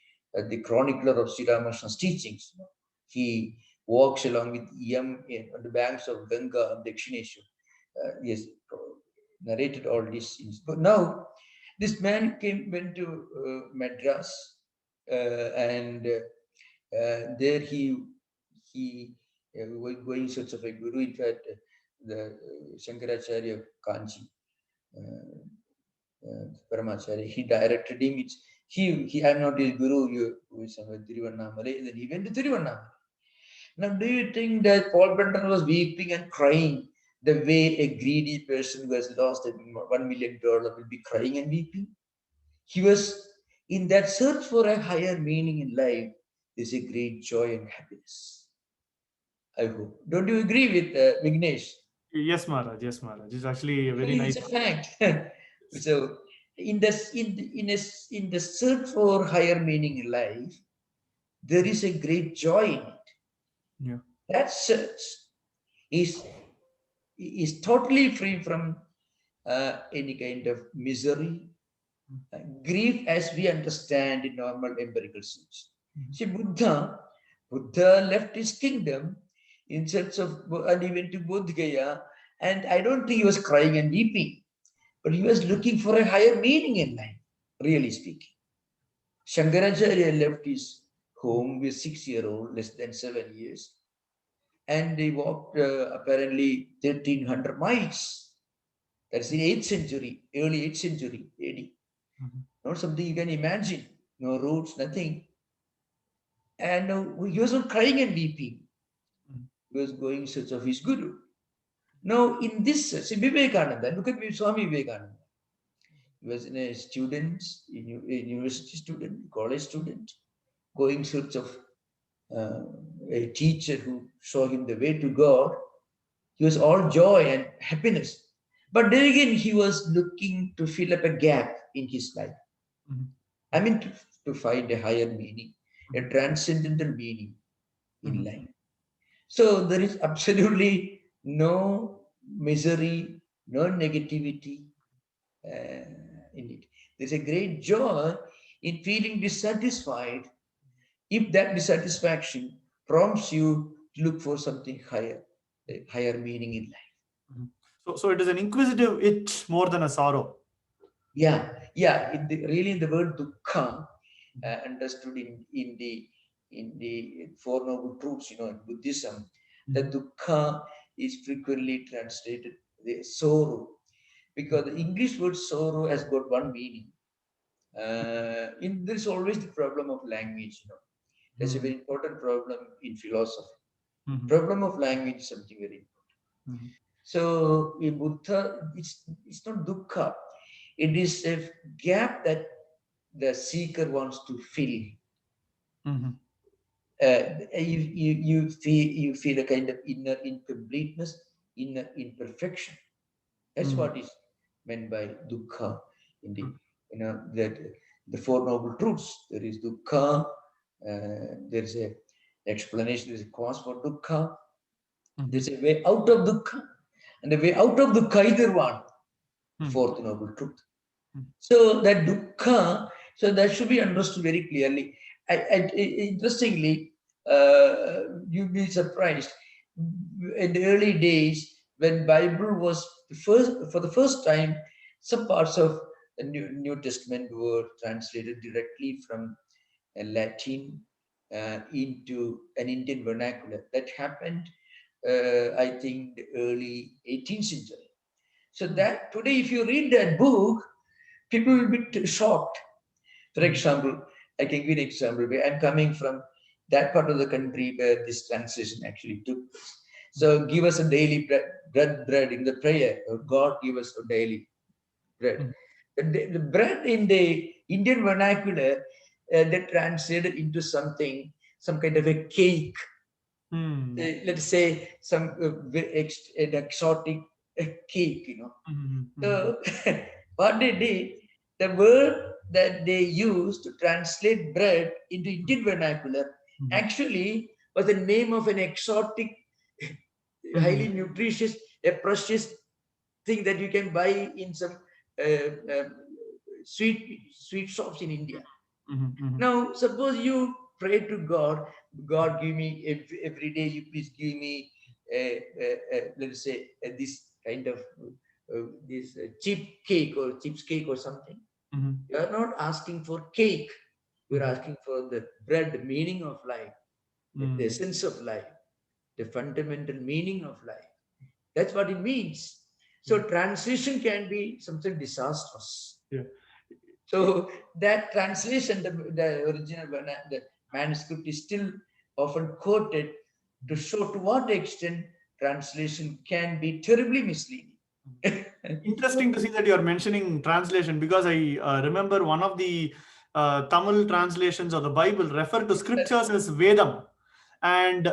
chronicler of Sri Ramakrishna's teachings. He walks along with Yam on the banks of Ganga and Dakshineshwar. Yes, narrated all these things. But now, this man went to Madras, and there he was going in search of a guru. In fact, the Shankaracharya of Kanchi, Paramacharya, he directed him. I'm not his guru. You is somewhere Tiruvannamalai. Then he went to Tiruvannamalai. Now, do you think that Paul Brunton was weeping and crying the way a greedy person who has lost $1 million will be crying and weeping? He was in that search for a higher meaning in life. There's a great joy and happiness. I hope. Don't you agree with Vignesh? Yes, Maharaj. Yes, Maharaj. It's actually a very Actually, nice. it's a fact. So, in the search for higher meaning in life, there is a great joy in it. Yeah. That search is is totally free from any kind of misery, grief as we understand in normal empirical sense. See, Buddha left his kingdom in search of, and he went to Bodh Gaya, and I don't think he was crying and weeping, but he was looking for a higher meaning in life, really speaking. Shankaracharya left his home with 6-year-old, less than 7 years, and they walked apparently 1300 miles. That's in 8th century, early 8th century AD. Not something you can imagine. No roads, nothing. And he was not crying and weeping. He was going in search of his guru. Now, in this, see Vivekananda, look at me, Swami Vivekananda. He was a student, a university student, college student, going in search of a teacher who showed him the way to God. He was all joy and happiness. But then again, he was looking to fill up a gap in his life. I mean, to find a higher meaning, a transcendental meaning in life. So there is absolutely no misery, no negativity in it. There's a great joy in feeling dissatisfied if that dissatisfaction prompts you to look for something higher, a higher meaning in life. So it is an inquisitive itch more than a sorrow. Yeah. Really, in the word dukkha, understood in the Four Noble Truths, in Buddhism, the dukkha is frequently translated the sorrow, because the English word sorrow has got one meaning. There's always the problem of language. That's a very important problem in philosophy. Problem of language is something very important. So in Buddha, it's not dukkha. It is a gap that the seeker wants to fill. You feel a kind of inner incompleteness, inner imperfection. That's what is meant by dukkha in that the Four Noble Truths. There is dukkha. There is a explanation. There is a cause for dukkha. There's a way out of dukkha, and the way out of dukkha is there one. Fourth Noble Truth. So that dukkha, so that should be understood very clearly. Interestingly, you'd be surprised. In the early days, when Bible was for the first time, some parts of the New Testament were translated directly from Latin into an Indian vernacular. That happened, I think, the early 18th century. So that today, if you read that book, people will be shocked. For example, I can give an example where I'm coming from that part of the country where this translation actually took place. So give us a daily bread in the prayer, or God give us a daily bread. The bread in the Indian vernacular, they translated into something, some kind of a cake. Let's say some an exotic cake, So what they did, the word that they used to translate bread into Indian vernacular actually was the name of an exotic, highly nutritious, a precious thing that you can buy in some sweet shops in India. Now, suppose you pray to God, God, give me every day. You please give me, let's say, this kind of this cheap cake or chips cake or something. You are not asking for cake. You are asking for the bread, the meaning of life, the essence of life, the fundamental meaning of life. That's what it means. So translation can be something disastrous. So that translation, the original the manuscript is still often quoted to show to what extent translation can be terribly misleading. Interesting to see that you are mentioning translation, because I remember one of the Tamil translations of the Bible refer to scriptures as Vedam. And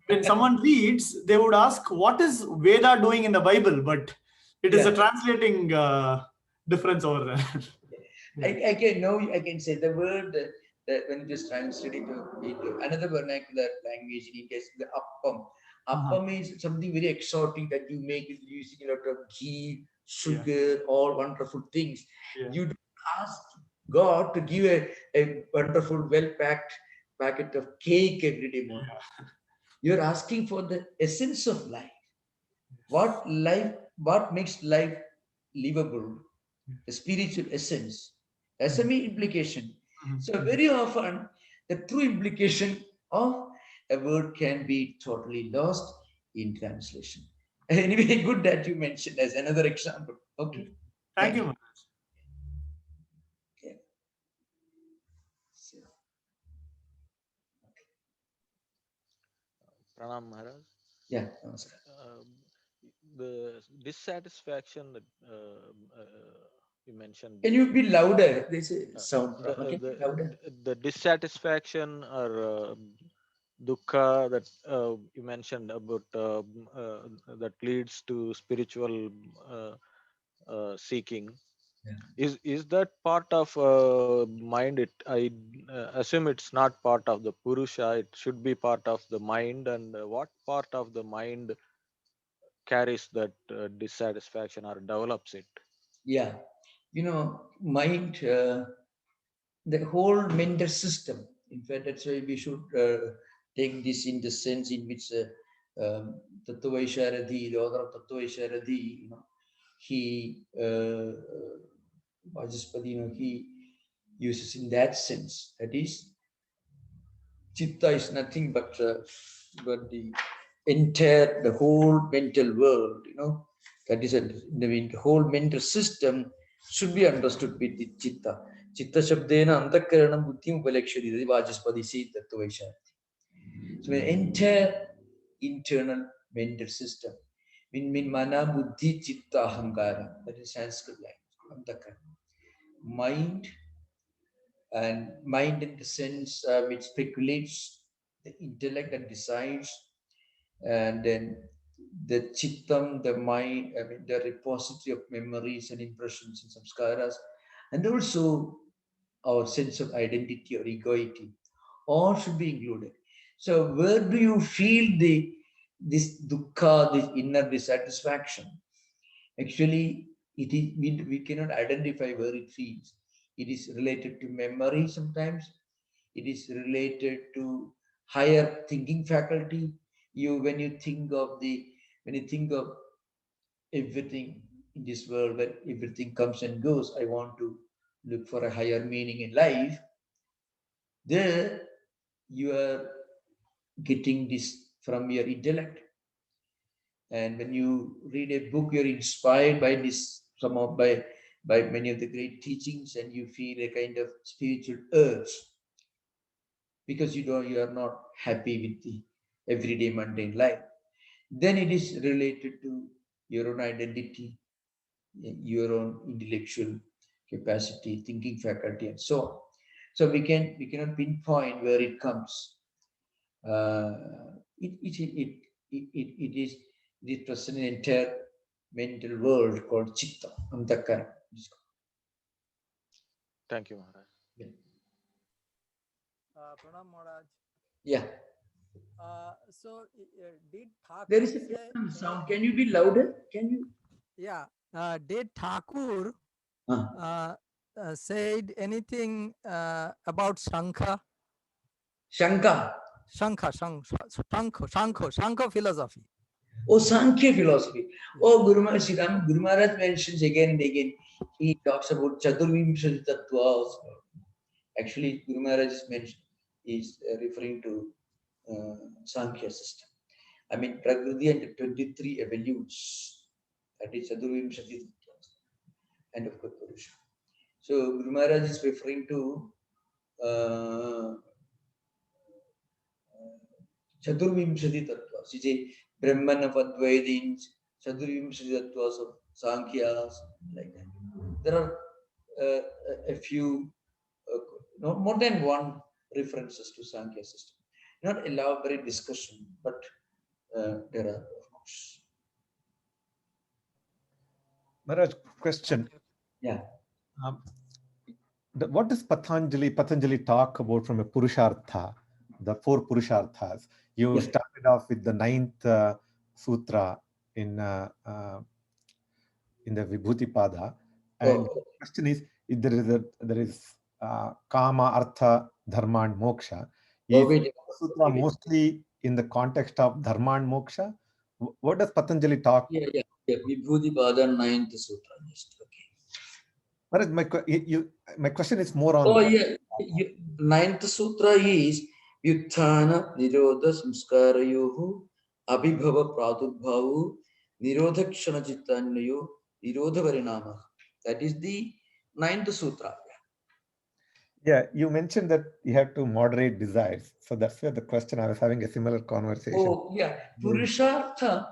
when someone reads, they would ask, what is Veda doing in the Bible? But it is a Yeah. translating difference over there. I can say the word that when it is translated into another vernacular language, in case the appam. Appam is something very exotic that you make it using a lot of ghee, sugar, all wonderful things. You don't ask God to give a wonderful, well-packed packet of cake every day morning. You're asking for the essence of life. What makes life livable? The spiritual essence. That's the main implication. So very often, the true implication of a word can be totally lost in translation. Anyway, good that you mentioned as another example. Okay, Thank thank you, you. Maharaj. Yeah. So, Pranam Maharaj. yeah. Namaskar. Um, the dissatisfaction that you mentioned, Can you be louder? There's a uh, sound the, problem. uh, Can you be the louder? the dissatisfaction or dukkha that you mentioned about that leads to spiritual seeking, Yeah. is that part of mind? It I assume it's not part of the purusha. It should be part of the mind. And what part of the mind carries that dissatisfaction or develops it? Yeah. Mind. The whole mental system. In fact, that's why we should take this in the sense in which Tattwamayananda, the author of Tattwamayananda, he Vajaspati, he uses in that sense. That is, chitta is nothing but the whole mental world. That is the whole mental system should be understood with the chitta. Chitta shabdena antakaranam buddhim upalakshati. That is Vajaspati says Tattvaisharati. So the entire internal mental system. Mean mana buddhi chitta ahankara. That is Sanskrit language. Antakaranam. Mind, and mind in the sense which speculates the intellect and decides, and then the chittam, the mind, I mean the repository of memories and impressions and samskaras, and also our sense of identity or egoity, all should be included. So where do you feel this dukkha, this inner dissatisfaction? Actually, we cannot identify where it feels. It is related to memory sometimes. It is related to higher thinking faculty. You when you think of everything in this world, when everything comes and goes, I want to look for a higher meaning in life. There you are getting this from your intellect. And when you read a book, you're inspired by this, some of by many of the great teachings, and you feel a kind of spiritual urge because you are not happy with the everyday mundane life. Then it is related to your own identity, your own intellectual capacity, thinking faculty, and so on. So we cannot pinpoint where it comes. Uh, it, it, it, it is present in entire mental world called chitta, antakaram. Thank you, Maharaj. Yeah. Pranam Maharaj. Yeah. Did There Thakur is a say problem any? sound. Can you be louder? Can you? Yeah. Did Thakur Uh, said anything about Shankha? Shankar. Shankha philosophy. Oh, Sankhya philosophy. Yeah. Oh, Guru Maharaj mentions again and again. He talks about Chaturvimshati Tattvas. Actually, Guru Maharaj is referring to Sankhya system. I mean, Prakriti and 23 evolutes. That is Chaturvimshati Tattvas. And of course, Purusha. So, Guru Maharaj is referring to uh, Chaturvimshati Tattvas. You say Brahman of Advaitins, Chaturvimshati Tattvas of Sankhyas, like that. There are a few, no, more than one references to Sankhya system. Not elaborate discussion, but there are, of course. Maharaj, question. Yeah. Um, what does Patanjali talk about from a Purushartha, the four Purusharthas? You Yeah. started off with the ninth sutra in the Vibhuti-pada, and Oh, question is, if there is Kama, Artha, Dharma, and Moksha. oh, Is wait. sutra Wait. mostly in the context of Dharma and Moksha? What does Patanjali talk? Yeah, yeah, yeah. Vibhuti Pada 9th Sutra. Just okay. Maharaj, my question is more on Oh, yeah. 9th Sutra is Vyuthana Nirodha Samskarayohu Abhibhava Pradurбhavu Nirodha Kshana Chittanyo Nirodha Varinama. That is the 9th Sutra. Yeah, you mentioned that you have to moderate desires. So that's where the question, I was having a similar conversation. Oh, yeah. Purushartha,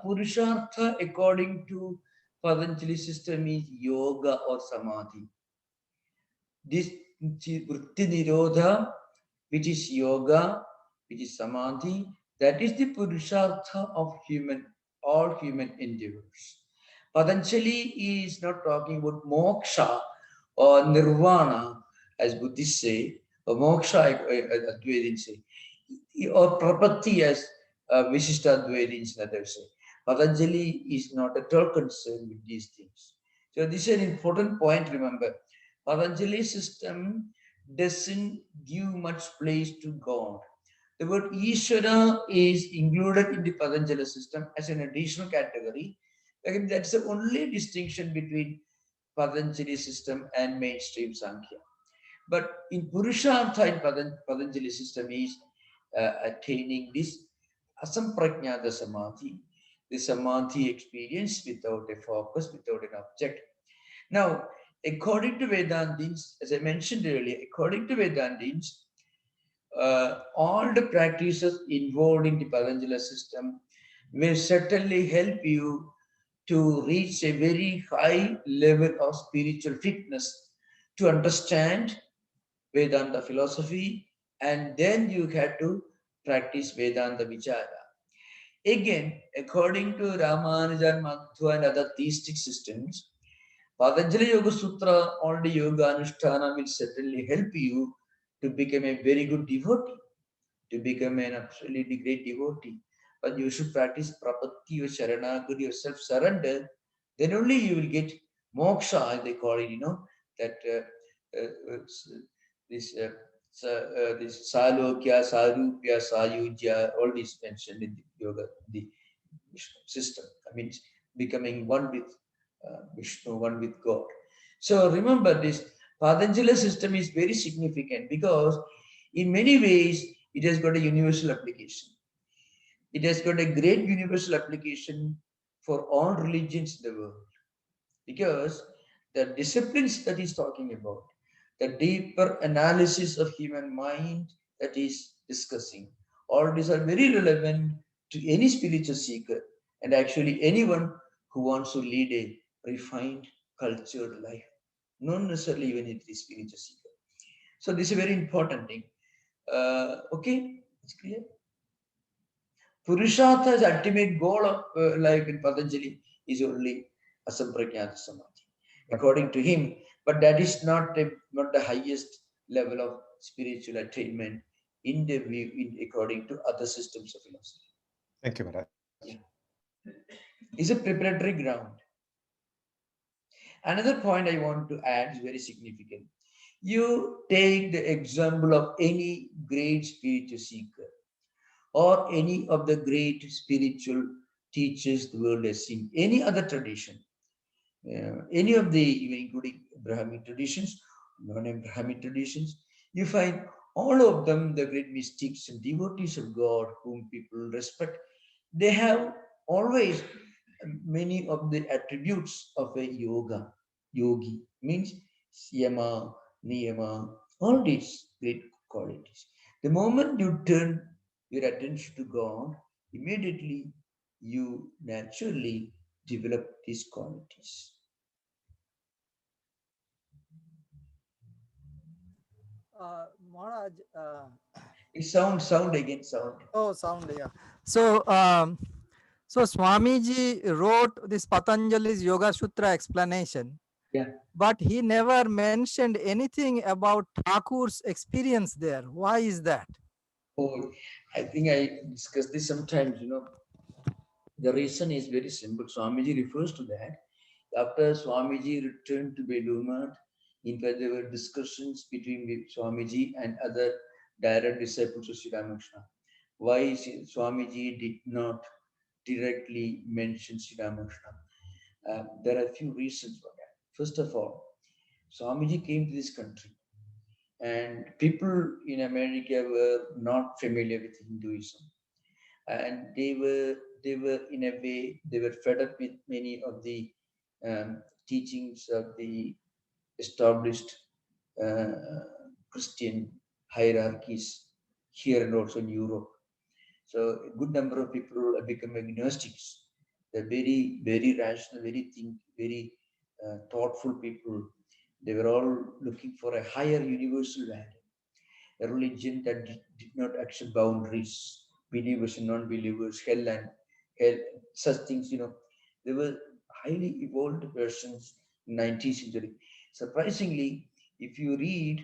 according to Patanjali system, is yoga or samadhi. This vritti nirodha, which is yoga, which is samadhi, that is the purushartha of all human endeavors. Patanjali is not talking about moksha or nirvana, as Buddhists say, or moksha, as Advaitins say, or prapatti, as Vishishtadvaitins and others say. Patanjali is not at all concerned with these things. So this is an important point, remember. Patanjali system doesn't give much place to God. The word Ishvara is included in the Patanjali system as an additional category. Again, that's the only distinction between Patanjali system and mainstream Sankhya. But in Purushartha in Patanjali system is attaining this asamprajnata samadhi, the samadhi experience without a focus, without an object. Now, according to Vedantins, as I mentioned earlier, according to Vedantins, all the practices involved in the Patanjali system will certainly help you to reach a very high level of spiritual fitness to understand Vedanta philosophy, and then you have to practice Vedanta Vichara. Again, according to Ramanujan, Madhva, and other theistic systems, Patanjali Yoga Sutra on the Yoga Anushtana will certainly help you to become a very good devotee, to become an absolutely great devotee. But you should practice prapatti or sharanagati or self-surrender. Then only you will get moksha, they call it, that this this salokya, sarupya, sayujya, all these mentioned in the yoga, the system. I mean, becoming one with Vishnu, one with God. So remember, this Patanjali system is very significant because in many ways it has got a universal application. It has got a great universal application for all religions in the world because the disciplines that he's talking about, the deeper analysis of human mind that he's discussing, all these are very relevant to any spiritual seeker and actually anyone who wants to lead a refined, cultured life, not necessarily even if it is spiritual seeker. So this is a very important thing. Okay, it's clear. Purushartha's ultimate goal of life in Patanjali is only asampragnata samadhi, according to him. But that is not the highest level of spiritual attainment in the view, according to other systems of philosophy. Thank you, Maharaj. Yeah. It's a preparatory ground. Another point I want to add is very significant. You take the example of any great spiritual seeker or any of the great spiritual teachers the world has seen, any other tradition, any of the, even including Brahmin traditions, non-Brahmin traditions, you find all of them, the great mystics and devotees of God whom people respect, they have always many of the attributes of a yogi, means yama, niyama, all these great qualities. The moment you turn your attention to God, immediately you naturally develop these qualities. Maharaj, It sound again, sound. oh, sound, yeah. So Swamiji wrote this Patanjali's Yoga Sutra explanation, Yeah. but he never mentioned anything about Thakur's experience there. Why is that? Oh, I think I discussed this sometimes, The reason is very simple. Swamiji refers to that. After Swamiji returned to Belur, in fact, there were discussions between Swamiji and other direct disciples of Sri Ramakrishna. Why Swamiji did not directly mention Sri Ramakrishna? There are a few reasons for that. First of all, Swamiji came to this country, and people in America were not familiar with Hinduism, and they were in a way they were fed up with many of the teachings of the established uh, Christian hierarchies here and also in Europe. So a good number of people have become agnostics. They're very, very rational, very thoughtful people. They were all looking for a higher universal value, a religion that did not accept boundaries, believers and non-believers, hell and hell, such things, They were highly evolved versions in 19th century. Surprisingly, if you read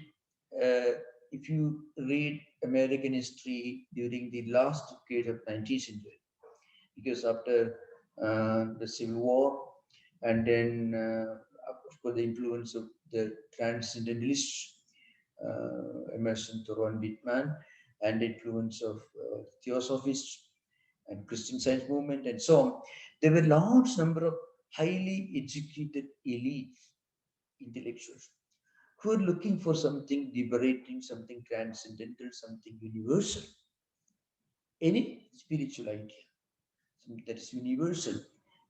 uh, if you read American history during the last decade of 19th century, because after the Civil War and then of course the influence of the transcendentalists, Emerson, Thoreau, and Whitman, and the influence of Theosophists and Christian Science movement and so on, there were large number of highly educated elites, intellectuals, who are looking for something liberating, something transcendental, something universal, any spiritual idea, something that is universal,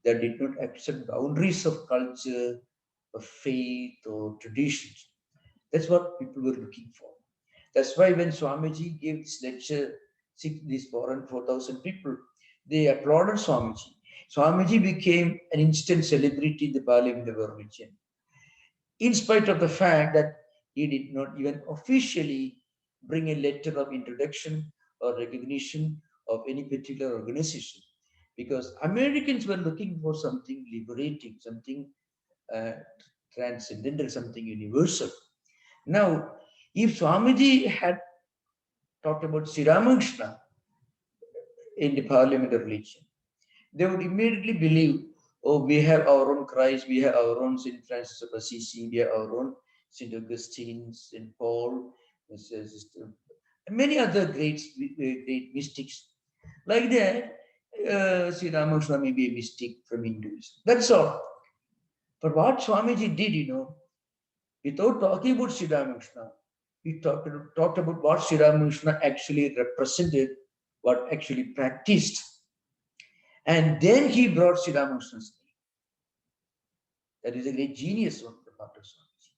that did not accept boundaries of culture, of faith, or traditions. That's what people were looking for. That's why when Swamiji gave this lecture, these 4,000 people, they applauded Swamiji. Swamiji became an instant celebrity in the Parliament region, in spite of the fact that he did not even officially bring a letter of introduction or recognition of any particular organization. Because Americans were looking for something liberating, something uh, transcendental, something universal. Now, if Swamiji had talked about Sri Ramakrishna in the Parliament religion, they would immediately believe oh, we have our own Christ, we have our own Saint Francis of Assisi, we have our own Saint Augustine, Saint Paul, many other great mystics. Like that, Sri Ramakrishna may be a mystic from Hinduism. That's all. But what Swamiji did, without talking about Sri Ramakrishna, he talked about what Sri Ramakrishna actually represented, what actually practiced. And then he brought Sri Ramakrishna's name. That is a great genius on the part of Swamiji.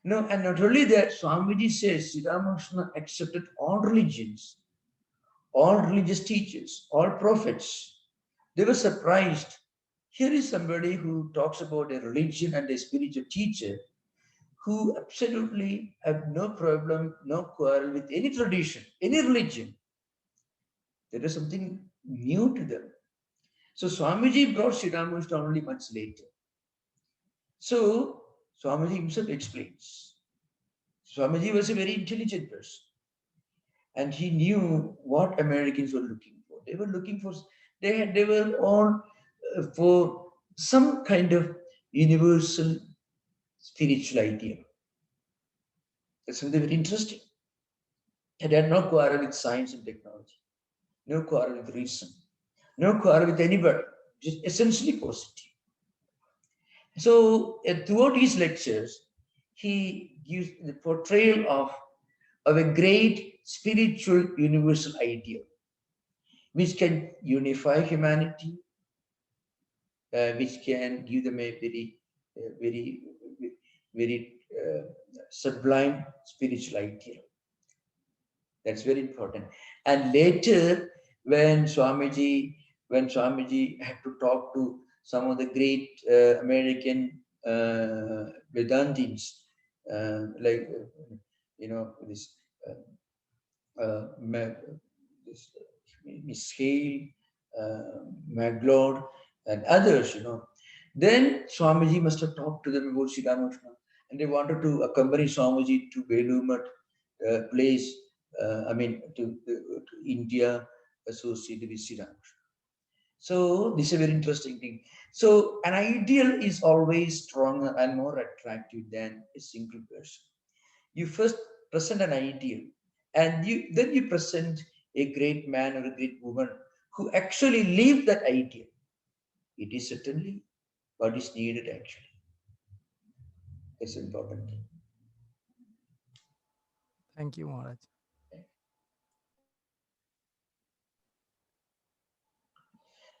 No, and not only that, Swamiji says Sri Ramakrishna accepted all religions, all religious teachers, all prophets. They were surprised. Here is somebody who talks about a religion and a spiritual teacher who absolutely have no problem, no quarrel with any tradition, any religion. There is something new to them. So Swamiji brought Sri Ramakrishna only much later. So Swamiji himself explains. Swamiji was a very intelligent person. And he knew what Americans were looking for. They were looking for, they were all for some kind of universal spiritual idea. That's something very interesting. And they had no quarrel with science and technology, no quarrel with reason, no quarrel with anybody, just essentially positive. So throughout his lectures, he gives the portrayal of a great spiritual universal ideal, which can unify humanity, which can give them a very sublime spiritual ideal. That's very important. And later, when Swamiji had to talk to some of the great American Vedantins, like this Miss Hale, Maglod, and others, then Swamiji must have talked to them about Sri Ramakrishna, and they wanted to accompany Swamiji to Velumat place, to India associated with Sri Ramakrishna. So this is a very interesting thing. So an ideal is always stronger and more attractive than a single person. You first present an ideal, and then you present a great man or a great woman who actually live that ideal. It is certainly what is needed actually. It's important. Thank you, Maharaj.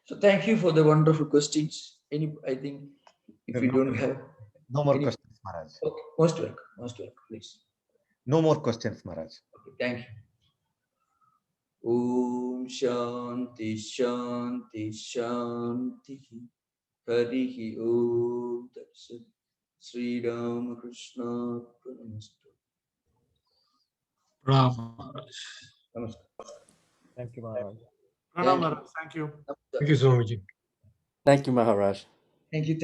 So thank you for the wonderful questions. I think if you don't have no more questions, Maharaj. Okay, most welcome, please. No more questions, Maharaj. Okay, thank you. Om Shanti Shanti Shanti Harihi Om Tatsat Sri Ramakrishna Pranamastu. Namaskar. Thank you, Maharaj. Pranam Maharaj. Thank you. Thank you, Swamiji. Thank you, Maharaj. Thank you.